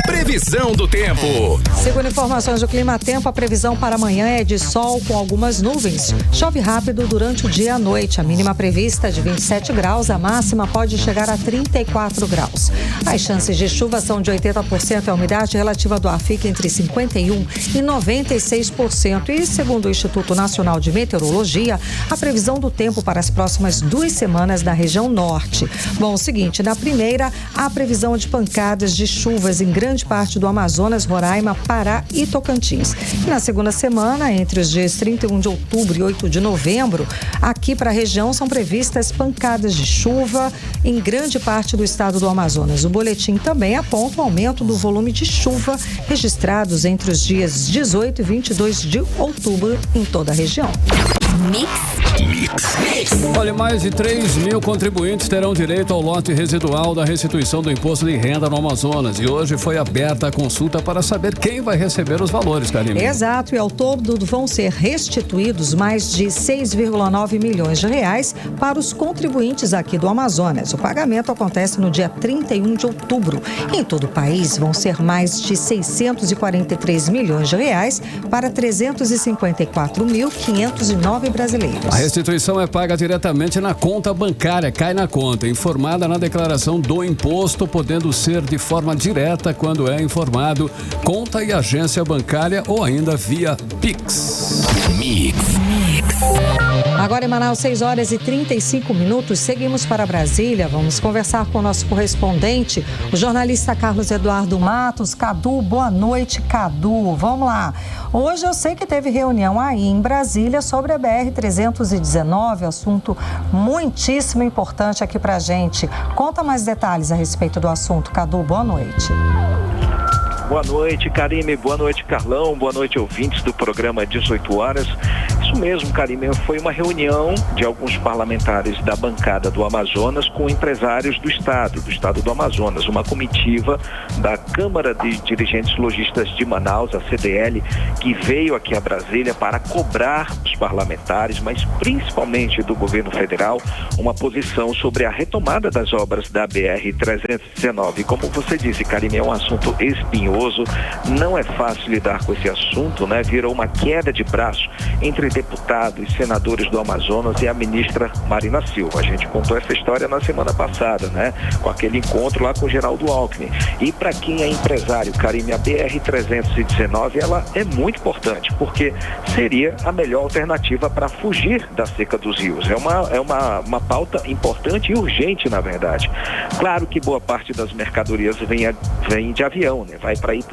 Previsão do tempo. Segundo informações do Clima Tempo, a previsão para amanhã é de sol com algumas nuvens. Chove rápido durante o dia e a noite. A mínima prevista é de 27 graus, a máxima pode chegar a 34 graus. As chances de chuva são de 80%, a umidade relativa do ar fica entre 51% e 96%. E segundo o Instituto Nacional de Meteorologia, a previsão do tempo para as próximas 2 semanas na região norte. Bom, o seguinte, na primeira, há previsão de pancadas de chuvas em grande parte do Amazonas, Roraima, Pará e Tocantins. E na segunda semana, entre os dias 31 de outubro e 8 de novembro, aqui para a região são previstas pancadas de chuva em grande parte do estado do Amazonas. O boletim também aponta o aumento do volume de chuva registrados entre os dias 18 e 22 de outubro em toda a região. Mix. Olha, mais de 3 mil contribuintes terão direito ao lote residual da restituição do imposto de renda no Amazonas. E hoje foi aberta a consulta para saber quem vai receber os valores, Karime. Exato, e ao todo vão ser restituídos mais de 6,9 milhões de reais para os contribuintes aqui do Amazonas. O pagamento acontece no dia 31 de outubro. Em todo o país vão ser mais de 643 milhões de reais para 354.509 brasileiros. A restituição é paga diretamente na conta bancária, cai na conta, informada na declaração do imposto, podendo ser de forma direta quando é informado, conta e agência bancária ou ainda via Pix. Mix. Agora em Manaus, 6h35. Seguimos para Brasília. Vamos conversar com o nosso correspondente, o jornalista Carlos Eduardo Matos. Cadu, boa noite, Cadu. Vamos lá. Hoje eu sei que teve reunião aí em Brasília sobre a BR-319, assunto muitíssimo importante aqui pra gente. Conta mais detalhes a respeito do assunto, Cadu. Boa noite. Boa noite, Karime. Boa noite, Carlão. Boa noite, ouvintes do programa 18 horas. Isso mesmo, Karime. Foi uma reunião de alguns parlamentares da bancada do Amazonas com empresários do estado do Amazonas. Uma comitiva da Câmara de Dirigentes Lojistas de Manaus, a CDL, que veio aqui a Brasília para cobrar dos parlamentares, mas principalmente do governo federal, uma posição sobre a retomada das obras da BR-319. Como você disse, Karime, é um assunto espinhoso. Não é fácil lidar com esse assunto, né? Virou uma queda de braço entre deputados e senadores do Amazonas e a ministra Marina Silva. A gente contou essa história na semana passada, né? Com aquele encontro lá com o Geraldo Alckmin. E para quem é empresário, Karime, a BR-319, ela é muito importante, porque seria a melhor alternativa para fugir da seca dos rios. É uma pauta importante e urgente, na verdade. Claro que boa parte das mercadorias vem de avião, né? Vai para ir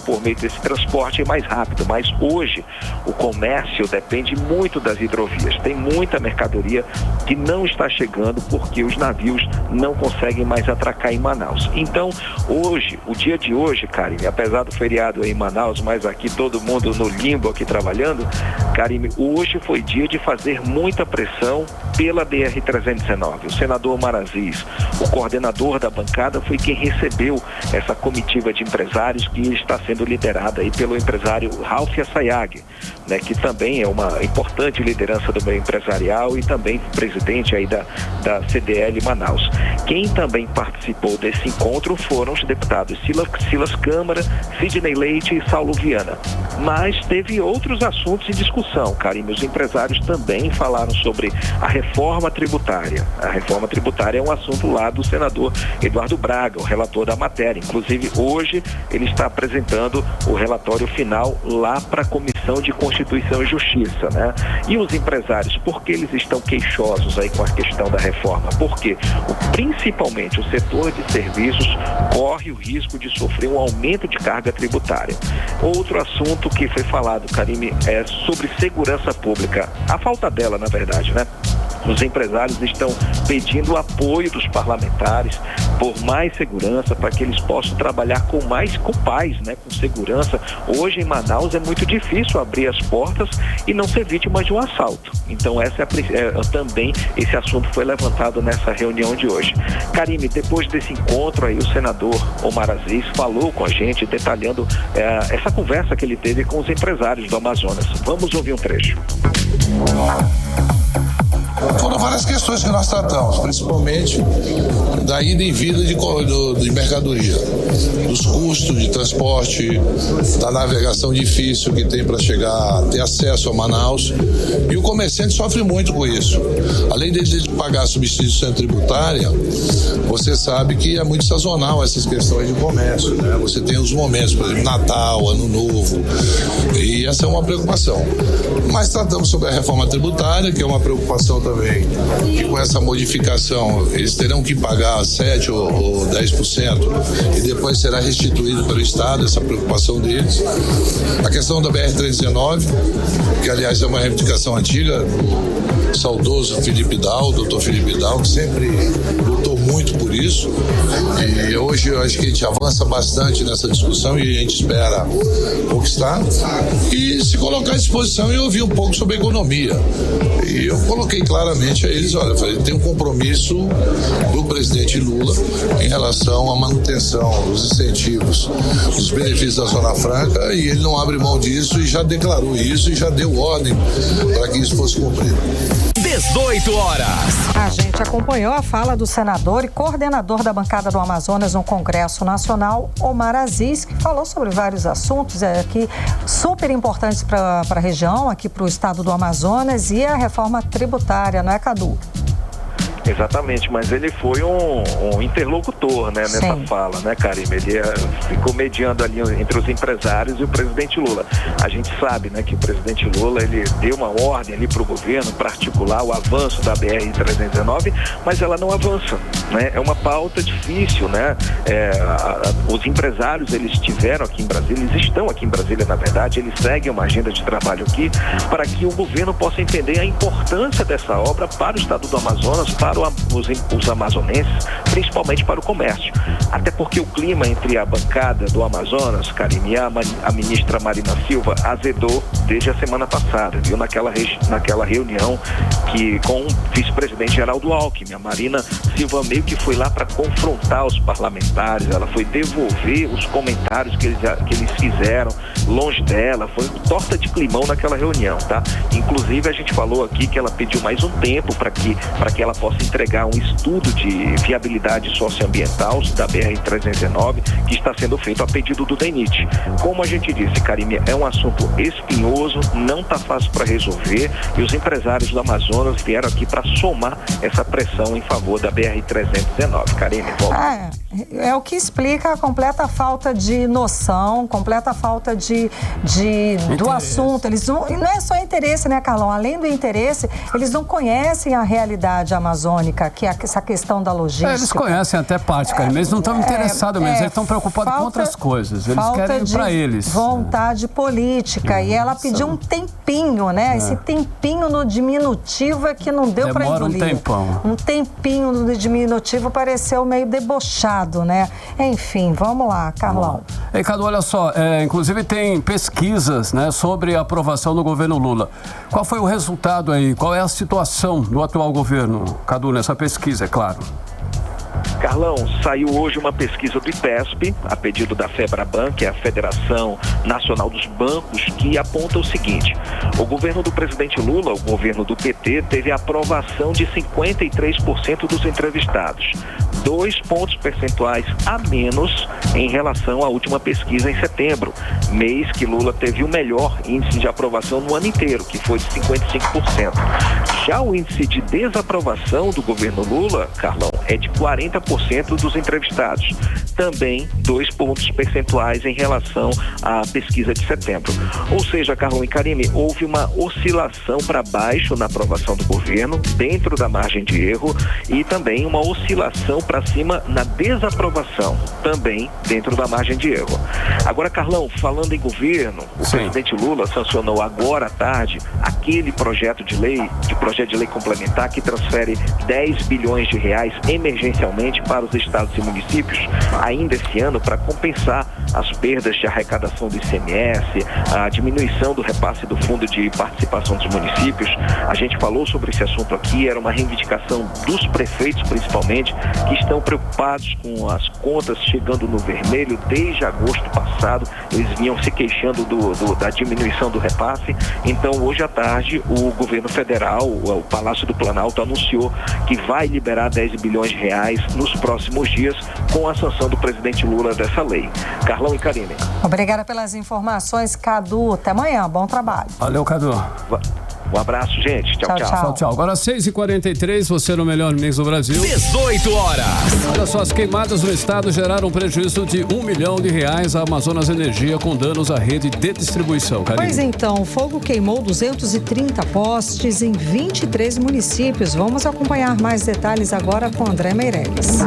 por meio desse transporte mais rápido, mas hoje o comércio depende muito das hidrovias. Tem muita mercadoria que não está chegando porque os navios não conseguem mais atracar em Manaus. Então, hoje, o dia de hoje, Karime, apesar do feriado aí em Manaus, mas aqui todo mundo no limbo aqui trabalhando, Karime, hoje foi dia de fazer muita pressão pela BR-319. O senador Omar Aziz, o coordenador da bancada, foi quem recebeu essa comitiva de empresários que está sendo liderada aí pelo empresário Ralph Assayag, né, que também é uma importante liderança do meio empresarial e também presidente aí da CDL Manaus. Quem também participou desse encontro foram os deputados Silas Câmara, Sidney Leite e Saulo Viana. Mas teve outros assuntos em discussão, Karime. Os empresários também falaram sobre a reforma tributária. A reforma tributária é um assunto lá do senador Eduardo Braga, o relator da matéria. Inclusive, hoje ele está apresentando o relatório final lá para a Comissão de Constituição e Justiça, né? E os empresários, por que eles estão queixosos aí com a questão da reforma? Porque principalmente o setor de serviços corre o risco de sofrer um aumento de carga tributária. Outro assunto que foi falado, Karime, é sobre segurança pública. A falta dela, na verdade, né? Os empresários estão pedindo o apoio dos parlamentares por mais segurança, para que eles possam trabalhar com paz, né, com segurança. Hoje em Manaus é muito difícil abrir as portas e não ser vítima de um assalto. Então também esse assunto foi levantado nessa reunião de hoje. Karime, depois desse encontro aí, o senador Omar Aziz falou com a gente, detalhando essa conversa que ele teve com os empresários do Amazonas. Vamos ouvir um trecho. Foram várias questões que nós tratamos, principalmente da ida e vinda de mercadoria, dos custos de transporte, da navegação difícil que tem para chegar, ter acesso a Manaus. E o comerciante sofre muito com isso. Além de pagar substituição tributária, você sabe que é muito sazonal essas questões de comércio, né? Você tem os momentos, por exemplo, Natal, Ano Novo, e essa é uma preocupação. Mas tratamos sobre a reforma tributária, que é uma preocupação também, que com essa modificação eles terão que pagar 7% ou 10% e depois será restituído pelo Estado, essa preocupação deles. A questão da BR-319, que aliás é uma reivindicação antiga, do saudoso Felipe Dal, doutor Felipe Dal, que sempre lutou muito por isso, e hoje eu acho que a gente avança bastante nessa discussão e a gente espera conquistar e se colocar à disposição e ouvir um pouco sobre a economia. E eu coloquei claramente a eles, olha, tem um compromisso do presidente Lula em relação à manutenção dos incentivos, dos benefícios da Zona Franca, e ele não abre mão disso e já declarou isso e já deu ordem para que isso fosse cumprido. 18 horas. A gente acompanhou a fala do senador e coordenador da bancada do Amazonas no Congresso Nacional, Omar Aziz, que falou sobre vários assuntos aqui super importantes para a região, aqui para o estado do Amazonas, e a reforma tributária, não é, Cadu? Exatamente, mas ele foi um interlocutor, né, nessa fala, né, Karime? Ele ficou mediando ali entre os empresários e o presidente Lula. A gente sabe, né, que o presidente Lula, ele deu uma ordem ali para o governo para articular o avanço da BR-319, mas ela não avança, né? É uma pauta difícil, né? Os empresários, eles estiveram aqui em Brasília, eles estão aqui em Brasília, na verdade, eles seguem uma agenda de trabalho aqui para que o governo possa entender a importância dessa obra para o estado do Amazonas, para os amazonenses, principalmente para o comércio. Até porque o clima entre a bancada do Amazonas, Karime, e a ministra Marina Silva azedou desde a semana passada, viu? Naquela reunião com o vice-presidente Geraldo Alckmin. A Marina Silva meio que foi lá para confrontar os parlamentares, ela foi devolver os comentários que eles fizeram longe dela, foi torta de climão naquela reunião, tá? Inclusive a gente falou aqui que ela pediu mais um tempo para que ela possa entregar um estudo de viabilidade socioambiental da BR-319 que está sendo feito a pedido do DENIT. Como a gente disse, Karime, é um assunto espinhoso, não está fácil para resolver e os empresários do Amazonas vieram aqui para somar essa pressão em favor da BR-319. Karime, volta. É o que explica a completa falta de noção, completa falta do assunto. Eles não é só interesse, né, Carlão? Além do interesse, eles não conhecem a realidade amazônica, que é essa questão da logística. Eles conhecem até parte, cara, mas eles não estão interessados mesmo, eles estão preocupados com outras coisas. Eles querem para eles. Vontade política. E ela pediu um tempinho, né? Esse tempinho no diminutivo é que não deu para engolir. Demora um tempão. Um tempinho no diminutivo pareceu meio debochado, né? Enfim, vamos lá, Carlão. Ei, Cadu, olha só, inclusive tem pesquisas, né, sobre a aprovação do governo Lula. Qual foi o resultado aí? Qual é a situação do atual governo, Cadu, nessa pesquisa, é claro? Carlão, saiu hoje uma pesquisa do IPESP, a pedido da FEBRABAN, que é a Federação Nacional dos Bancos, que aponta o seguinte: o governo do presidente Lula, o governo do PT, teve a aprovação de 53% dos entrevistados, 2 pontos percentuais a menos em relação à última pesquisa em setembro, mês que Lula teve o melhor índice de aprovação no ano inteiro, que foi de 55%. Já o índice de desaprovação do governo Lula, Carlão, é de 40% dos entrevistados. Também 2 pontos percentuais em relação à pesquisa de setembro. Ou seja, Carlão e Karime, houve uma oscilação para baixo na aprovação do governo, dentro da margem de erro, e também uma oscilação para cima na desaprovação, também dentro da margem de erro. Agora, Carlão, falando em governo, o presidente Lula sancionou agora à tarde aquele projeto de lei complementar que transfere 10 bilhões de reais emergencialmente para os estados e municípios ainda esse ano para compensar as perdas de arrecadação do ICMS, a diminuição do repasse do Fundo de Participação dos Municípios. A gente falou sobre esse assunto aqui, era uma reivindicação dos prefeitos principalmente, que estão preocupados com as contas chegando no vermelho desde agosto passado. Eles vinham se queixando da diminuição do repasse. Então, hoje à tarde, o governo federal, o Palácio do Planalto, anunciou que vai liberar 10 bilhões de reais nos próximos dias com a sanção do presidente Lula dessa lei. Carlão e Karine. Obrigada pelas informações, Cadu. Até amanhã. Bom trabalho. Valeu, Cadu. Um abraço, gente. Tchau. Agora 6h43, você no melhor mix do Brasil. 18 horas. Olha só, as queimadas no estado geraram um prejuízo de R$1 milhão à Amazonas Energia, com danos à rede de distribuição. Karine. Pois então, o fogo queimou 230 postes em 23 municípios. Vamos acompanhar mais detalhes agora com André Meirelles.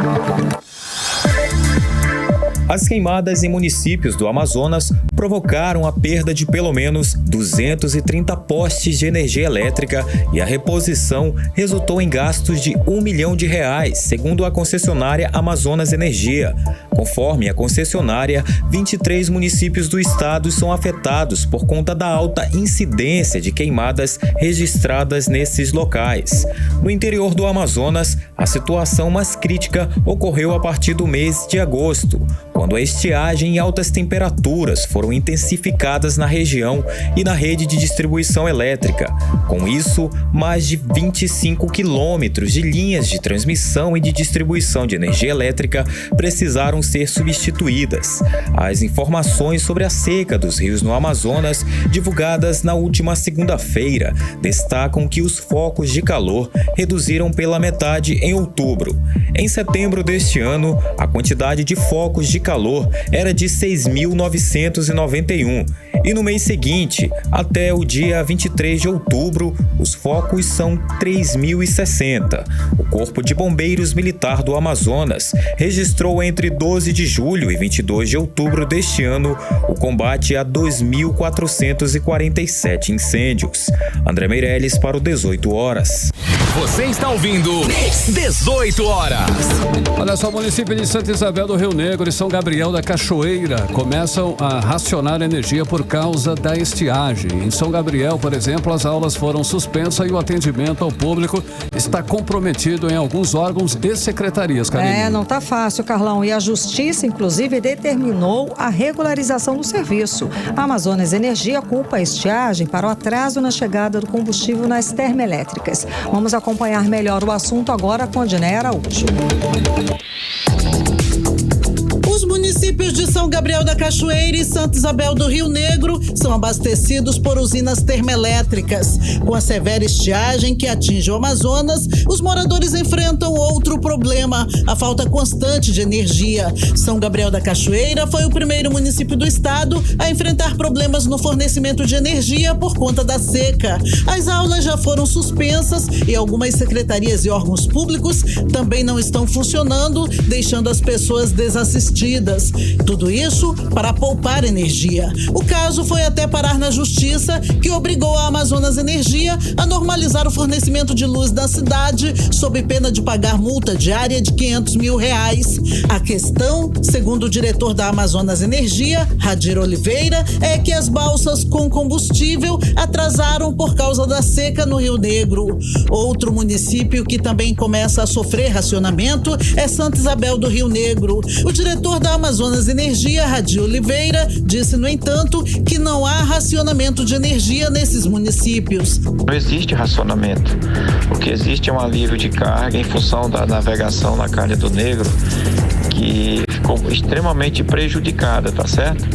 As queimadas em municípios do Amazonas provocaram a perda de pelo menos 230 postes de energia elétrica e a reposição resultou em gastos de R$1 milhão, segundo a concessionária Amazonas Energia. Conforme a concessionária, 23 municípios do estado são afetados por conta da alta incidência de queimadas registradas nesses locais. No interior do Amazonas, a situação mais crítica ocorreu a partir do mês de agosto, quando a estiagem e altas temperaturas foram foram intensificadas na região e na rede de distribuição elétrica. Com isso, mais de 25 quilômetros de linhas de transmissão e de distribuição de energia elétrica precisaram ser substituídas. As informações sobre a seca dos rios no Amazonas, divulgadas na última segunda-feira, destacam que os focos de calor reduziram pela metade em outubro. Em setembro deste ano, a quantidade de focos de calor era de 6.991 e no mês seguinte, até o dia 23 de outubro, os focos são 3.060. O Corpo de Bombeiros Militar do Amazonas registrou entre 12 de julho e 22 de outubro deste ano o combate a 2.447 incêndios. André Meirelles para o 18 horas. Você está ouvindo 18 horas. Olha só, o município de Santa Isabel do Rio Negro e São Gabriel da Cachoeira começam a racionar energia por causa da estiagem. Em São Gabriel, por exemplo, as aulas foram suspensas e o atendimento ao público está comprometido em alguns órgãos e secretarias, Karine. Não tá fácil, Carlão. E a Justiça, inclusive, determinou a regularização do serviço. A Amazonas Energia culpa a estiagem para o atraso na chegada do combustível nas termoelétricas. Vamos acompanhar melhor o assunto agora com a Diné Araújo. Os municípios de São Gabriel da Cachoeira e Santa Isabel do Rio Negro são abastecidos por usinas termoelétricas. Com a severa estiagem que atinge o Amazonas, os moradores enfrentam outro problema, a falta constante de energia. São Gabriel da Cachoeira foi o primeiro município do estado a enfrentar problemas no fornecimento de energia por conta da seca. As aulas já foram suspensas e algumas secretarias e órgãos públicos também não estão funcionando, deixando as pessoas desassistidas. Tudo isso para poupar energia. O caso foi até parar na Justiça, que obrigou a Amazonas Energia a normalizar o fornecimento de luz da cidade, sob pena de pagar multa diária de R$500 mil. A questão, segundo o diretor da Amazonas Energia, Radir Oliveira, é que as balsas com combustível atrasaram por causa da seca no Rio Negro. Outro município que também começa a sofrer racionamento é Santa Isabel do Rio Negro. O diretor da Amazonas Energia, Radir Oliveira, disse, no entanto, que não há racionamento de energia nesses municípios. Não existe racionamento. O que existe é um alívio de carga em função da navegação na Calha do Negro, que ficou extremamente prejudicada, tá certo?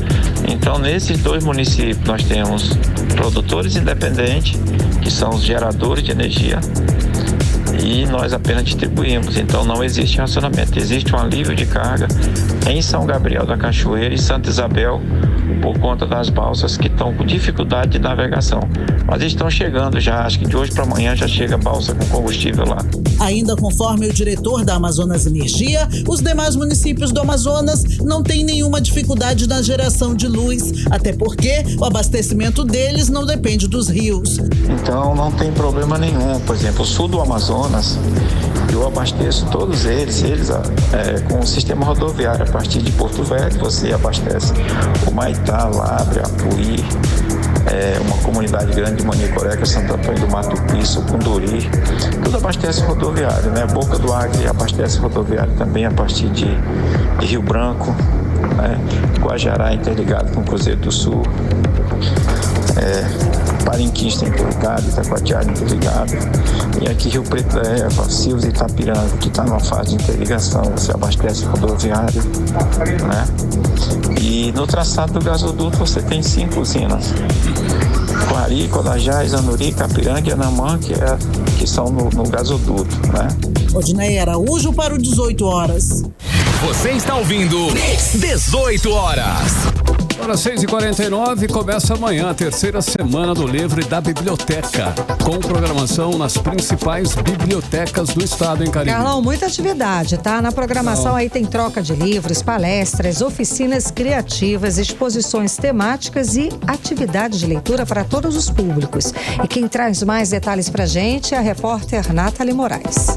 Então, nesses dois municípios, nós temos produtores independentes, que são os geradores de energia, e nós apenas distribuímos, então não existe racionamento. Existe um alívio de carga em São Gabriel da Cachoeira e Santa Isabel por conta das balsas que estão com dificuldade de navegação. Mas estão chegando já, acho que de hoje para amanhã já chega balsa com combustível lá. Ainda conforme o diretor da Amazonas Energia, os demais municípios do Amazonas não têm nenhuma dificuldade na geração de luz, até porque o abastecimento deles não depende dos rios. Então não tem problema nenhum. Por exemplo, o sul do Amazonas, eu abasteço todos eles com o sistema rodoviário. A partir de Porto Velho, você abastece o Maitá, Lábrea, Apuí, uma comunidade grande de Manicoreca, Santo Antônio do Mato Pisso, Cunduri, tudo abastece rodoviário, né? Boca do Acre abastece rodoviário também a partir de Rio Branco, né? Guajará interligado com o Cruzeiro do Sul, Parinquim está interligado, Itacoatiara interligado, e aqui Rio Preto da Eva, Silves e Itapiranga, que está numa fase de interligação, você abastece rodoviário, né? E no traçado do gasoduto você tem 5 usinas: Quari, Codajás, Anuri, Capiranga e Anamã, que são no gasoduto, né? Odinei Araújo para o 18 horas. Você está ouvindo 18 horas. Hora 6h49, começa amanhã a terceira semana do livro e da biblioteca, com programação nas principais bibliotecas do estado, hein, Karine? Carlão, muita atividade, tá? Na programação aí tem troca de livros, palestras, oficinas criativas, exposições temáticas e atividades de leitura para todos os públicos. E quem traz mais detalhes pra gente é a repórter Nathalie Moraes.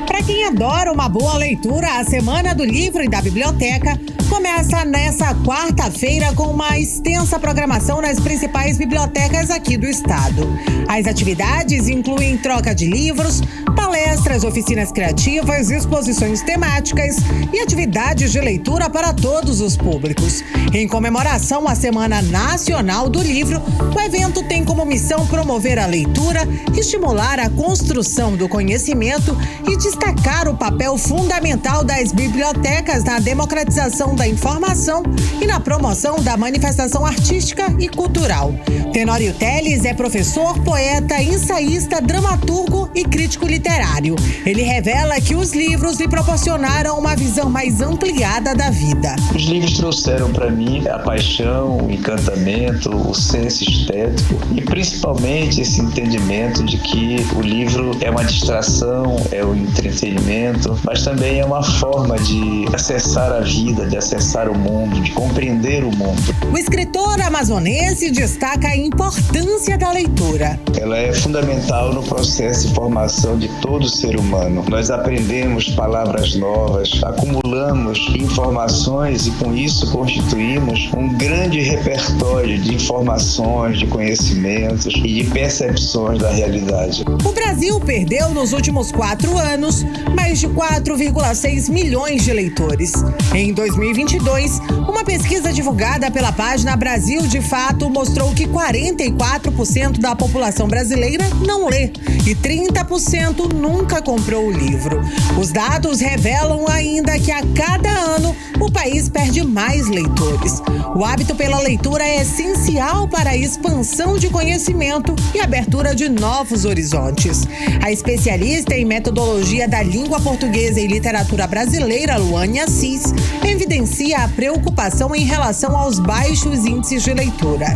Para quem adora uma boa leitura, a Semana do Livro e da Biblioteca começa nessa quarta-feira com uma extensa programação nas principais bibliotecas aqui do estado. As atividades incluem troca de livros, palestras, oficinas criativas, exposições temáticas e atividades de leitura para todos os públicos. Em comemoração à Semana Nacional do Livro, o evento tem como missão promover a leitura, estimular a construção do conhecimento e destacar o papel fundamental das bibliotecas na democratização da informação e na promoção da manifestação artística e cultural. Tenório Teles é professor, poeta, ensaísta, dramaturgo e crítico literário. Ele revela que os livros lhe proporcionaram uma visão mais ampliada da vida. Os livros trouxeram para mim a paixão, o encantamento, o senso estético e principalmente esse entendimento de que o livro é uma distração, é um entretenimento, mas também é uma forma de acessar a vida, de acessar o mundo, de compreender o mundo. O escritor amazonense destaca a importância da leitura. Ela é fundamental no processo de formação de todo ser humano. Nós aprendemos palavras novas, acumulamos informações e com isso constituímos um grande repertório de informações, de conhecimentos e de percepções da realidade. O Brasil perdeu nos últimos 4 anos mais de 4,6 milhões de leitores. Em 2022, uma pesquisa divulgada pela página Brasil de Fato mostrou que 44% da população brasileira não lê e 30% nunca comprou o livro. Os dados revelam ainda que a cada ano o país perde mais leitores. O hábito pela leitura é essencial para a expansão de conhecimento e abertura de novos horizontes. A especialista em metodologia da língua portuguesa e literatura brasileira, Luane Assis, evidencia a preocupação em relação aos baixos índices de leitura.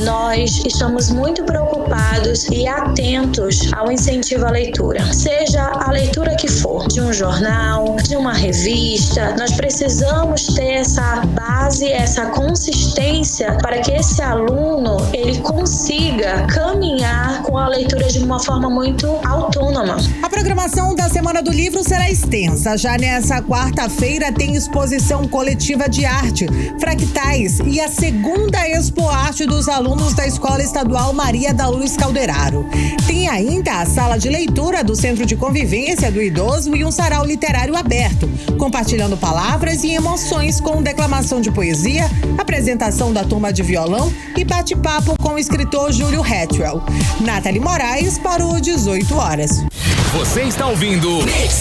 Nós estamos muito preocupados e atentos ao incentivo à leitura. Seja a leitura que for, de um jornal, de uma revista, nós precisamos ter essa base, essa consistência para que esse aluno ele consiga caminhar com a leitura de uma forma muito autônoma. A programação da Semana do Livro será extensa. Já nessa quarta-feira tem exposição coletiva de arte, fractais e a segunda Expo Arte dos alunos da Escola Estadual Maria da Luz Calderaro. Tem ainda a sala de leitura do Centro de Convivência do Idoso e um sarau literário aberto, compartilhando palavras e emoções com declamação de poesia, apresentação da turma de violão e bate-papo com o escritor Júlio Hatwell. Nathalie Moraes para o 18 horas. Você está ouvindo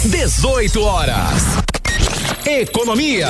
18 horas. Economia.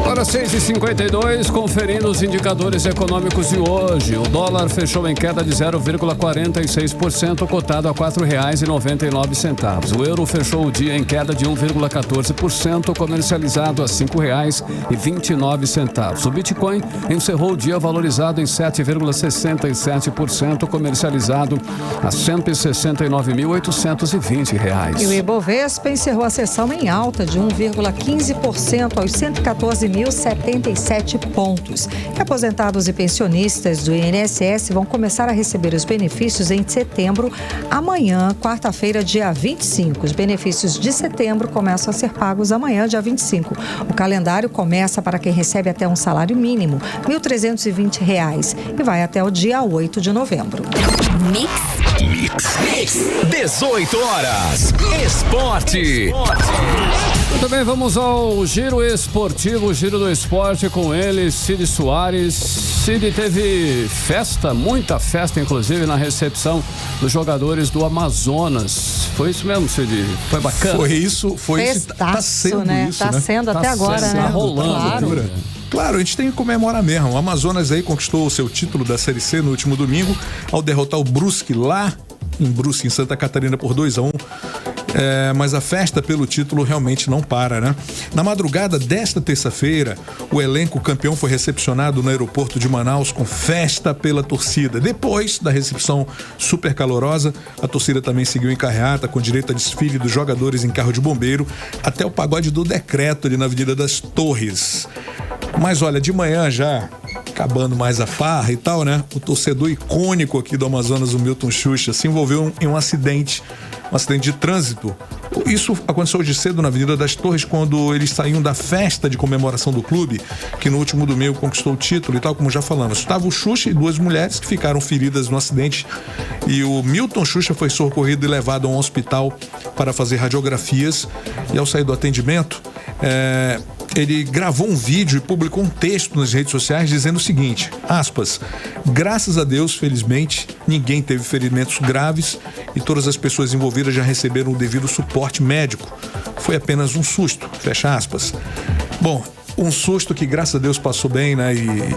Hora 6h52, conferindo os indicadores econômicos de hoje. O dólar fechou em queda de 0,46%, cotado a R$ 4,99. O euro fechou o dia em queda de 1,14%, comercializado a R$ 5,29. O Bitcoin encerrou o dia valorizado em 7,67%, comercializado a R$ 169.820. E o Ibovespa encerrou a sessão em alta de 1,15% aos 114.077 pontos. E aposentados e pensionistas do INSS vão começar a receber os benefícios em setembro, amanhã, quarta-feira, dia 25. Os benefícios de setembro começam a ser pagos amanhã, dia 25. O calendário começa para quem recebe até um salário mínimo, R$ 1.320, e vai até o dia 8 de novembro. Mix. 18 horas. Esporte. Também vamos ao giro esportivo, o giro do esporte com ele, Cid Soares. Cid, teve festa, muita festa, inclusive, na recepção dos jogadores do Amazonas. Foi isso mesmo, Cid? Foi bacana? Foi isso, foi isso. Tá sendo né? isso, tá né? sendo até agora, né? Tá rolando. Claro, a gente tem que comemorar mesmo. O Amazonas aí conquistou o seu título da Série C no último domingo, ao derrotar o Brusque lá em Brusque, em Santa Catarina, por 2-1. Mas a festa pelo título realmente não para, né? Na madrugada desta terça-feira, o elenco campeão foi recepcionado no aeroporto de Manaus com festa pela torcida. Depois da recepção super calorosa, a torcida também seguiu em carreata, com direito a desfile dos jogadores em carro de bombeiro, até o pagode do Decreto ali na Avenida das Torres. Mas olha, de manhã já, acabando mais a farra e tal, né? O torcedor icônico aqui do Amazonas, o Milton Xuxa, se envolveu em um acidente de trânsito Isso aconteceu hoje cedo na Avenida das Torres, quando eles saíam da festa de comemoração do clube, que no último domingo conquistou o título e tal, como já falamos. Estava o Xuxa e 2 mulheres que ficaram feridas no acidente, e o Milton Xuxa foi socorrido e levado a um hospital para fazer radiografias, e ao sair do atendimento, ele gravou um vídeo e publicou um texto nas redes sociais dizendo o seguinte, aspas, graças a Deus, felizmente, ninguém teve ferimentos graves e todas as pessoas envolvidas já receberam o devido suporte médico. Foi apenas um susto, fecha aspas. Bom, um susto que graças a Deus passou bem, né?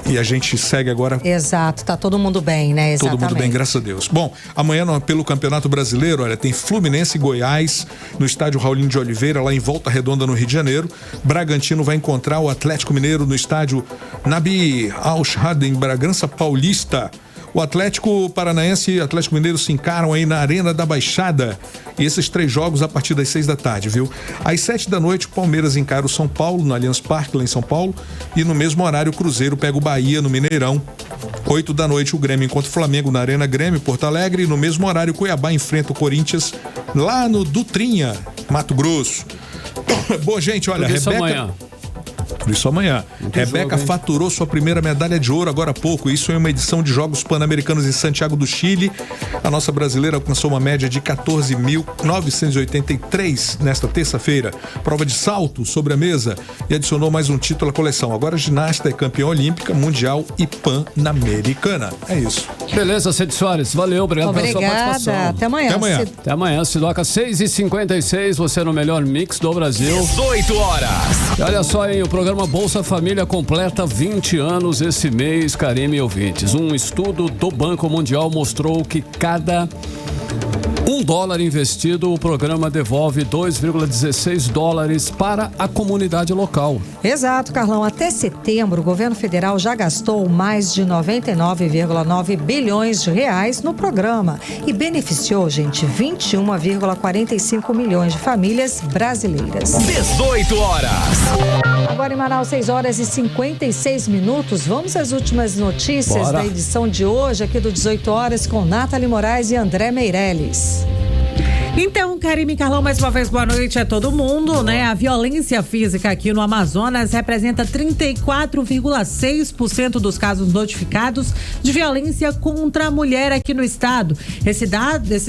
E a gente segue agora. Exato, tá todo mundo bem, né? Exatamente. Todo mundo bem, graças a Deus. Bom, amanhã pelo Campeonato Brasileiro, olha, tem Fluminense e Goiás no estádio Raulinho de Oliveira, lá em Volta Redonda, no Rio de Janeiro. Bragantino vai encontrar o Atlético Mineiro no estádio Nabi Al-Shahad, em Bragança Paulista. O Atlético Paranaense e o Atlético Mineiro se encaram aí na Arena da Baixada. E esses 3 jogos a partir das 6 da tarde, viu? Às 7 da noite, o Palmeiras encara o São Paulo, no Allianz Parque, lá em São Paulo. E no mesmo horário, o Cruzeiro pega o Bahia, no Mineirão. 8 da noite, o Grêmio encontra o Flamengo na Arena Grêmio, Porto Alegre. E no mesmo horário, o Cuiabá enfrenta o Corinthians, lá no Dutrinha, Mato Grosso. Boa, gente, olha, Rebeca... Por isso amanhã. Rebeca faturou sua primeira medalha de ouro agora há pouco. Isso em uma edição de Jogos Pan-Americanos em Santiago do Chile. A nossa brasileira alcançou uma média de 14.983 nesta terça-feira. Prova de salto sobre a mesa e adicionou mais um título à coleção. Agora a ginasta é campeã olímpica, mundial e pan-americana. É isso. Beleza, Cid Soares. Valeu, obrigado pela sua participação. Até amanhã. Até amanhã. Até amanhã, Sidoca, 6h56. Você no melhor mix do Brasil. 18 horas. E olha só, hein, o programa Bolsa Família completa 20 anos esse mês, Karime e ouvintes. Um estudo do Banco Mundial mostrou que cada $1 investido, o programa devolve $2,16 para a comunidade local. Exato, Carlão. Até setembro, o governo federal já gastou mais de 99,9 bilhões de reais no programa e beneficiou, gente, 21,45 milhões de famílias brasileiras. 18 horas. Agora em Manaus, 6h56. Vamos às últimas notícias da edição de hoje aqui do 18 horas com Nathalie Moraes e André Meirelles. Então, Karime e Carlão, mais uma vez, boa noite a todo mundo, né? A violência física aqui no Amazonas representa 34,6% dos casos notificados de violência contra a mulher aqui no estado. Esses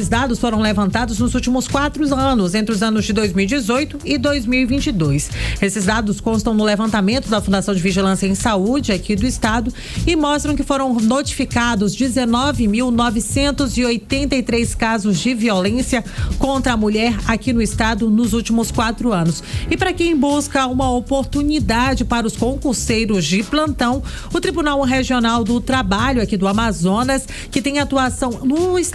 dados foram levantados nos últimos 4 anos, entre os anos de 2018 e 2022. Esses dados constam no levantamento da Fundação de Vigilância em Saúde aqui do estado e mostram que foram notificados 19.983 casos de violência contra a mulher aqui no estado nos últimos 4 anos. E para quem busca uma oportunidade para os concurseiros de plantão, o Tribunal Regional do Trabalho aqui do Amazonas, que tem atuação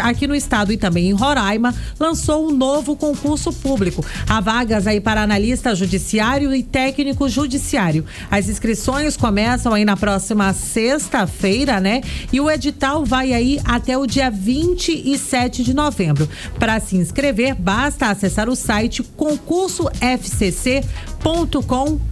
aqui no estado e também em Roraima, lançou um novo concurso público. Há vagas aí para analista judiciário e técnico judiciário. As inscrições começam aí na próxima sexta-feira, né? E o edital vai aí até o dia 27 de novembro. Para se inscrever, basta acessar o site concursofcc.com.br.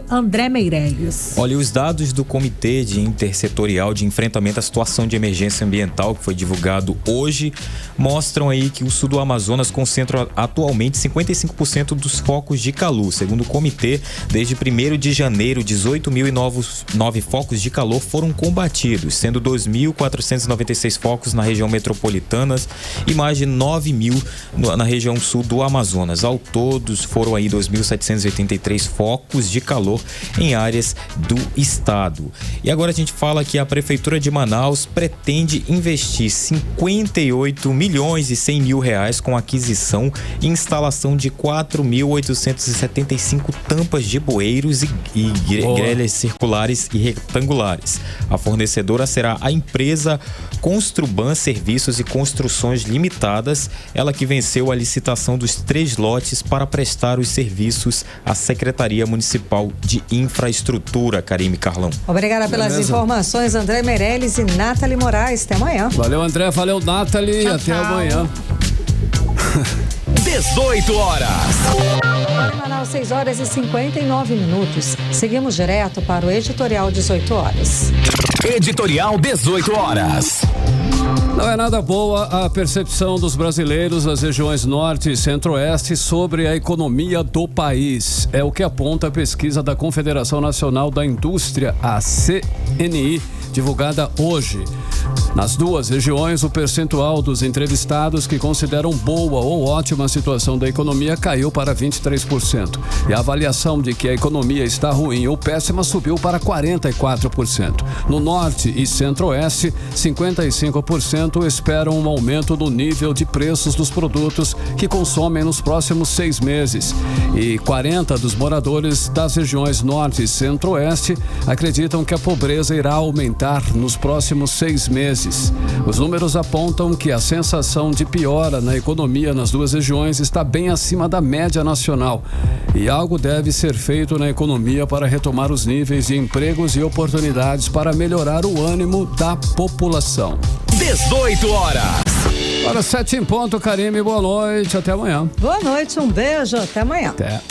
André Meirelles. Olha, os dados do Comitê Intersetorial de Enfrentamento à Situação de Emergência Ambiental, que foi divulgado hoje, mostram aí que o sul do Amazonas concentra atualmente 55% dos focos de calor. Segundo o comitê, desde 1º de janeiro, 18.009 focos de calor foram combatidos, sendo 2.496 focos na região metropolitana e mais de 9.000 na região sul do Amazonas. Ao todo, foram aí 2.783 focos de calor em áreas do estado. E agora a gente fala que a Prefeitura de Manaus pretende investir 58 milhões e 100 mil reais com aquisição e instalação de 4.875 tampas de bueiros e grelhas circulares e retangulares. A fornecedora será a empresa Construban Serviços e Construções Limitadas, ela que venceu a licitação dos 3 lotes para prestar os serviços à Secretaria Municipal de Infraestrutura. Karime, Carlão. Obrigada pelas informações, André Meirelles e Nathalie Moraes. Até amanhã. Valeu, André. Valeu, Nathalie. Tchau, até tchau. Amanhã. 18 horas. Em Manaus, 6h59. Seguimos direto para o Editorial 18 horas. Editorial 18 horas. Não é nada boa a percepção dos brasileiros das regiões Norte e Centro-Oeste sobre a economia do país. É o que aponta a pesquisa da Confederação Nacional da Indústria, a CNI, divulgada hoje. Nas duas regiões, o percentual dos entrevistados que consideram boa ou ótima a situação da economia caiu para 23%. E a avaliação de que a economia está ruim ou péssima subiu para 44%. No Norte e Centro-Oeste, 55% esperam um aumento do nível de preços dos produtos que consomem nos próximos 6 meses. E 40% dos moradores das regiões Norte e Centro-Oeste acreditam que a pobreza irá aumentar nos próximos 6 meses. Os números apontam que a sensação de piora na economia nas duas regiões está bem acima da média nacional. E algo deve ser feito na economia para retomar os níveis de empregos e oportunidades para melhorar o ânimo da população. 18 horas. Para 7 em ponto, Karime, boa noite, até amanhã. Boa noite, um beijo, até amanhã. Até.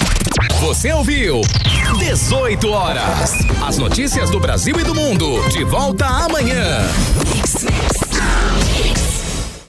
Você ouviu 18 horas. As notícias do Brasil e do mundo. De volta amanhã.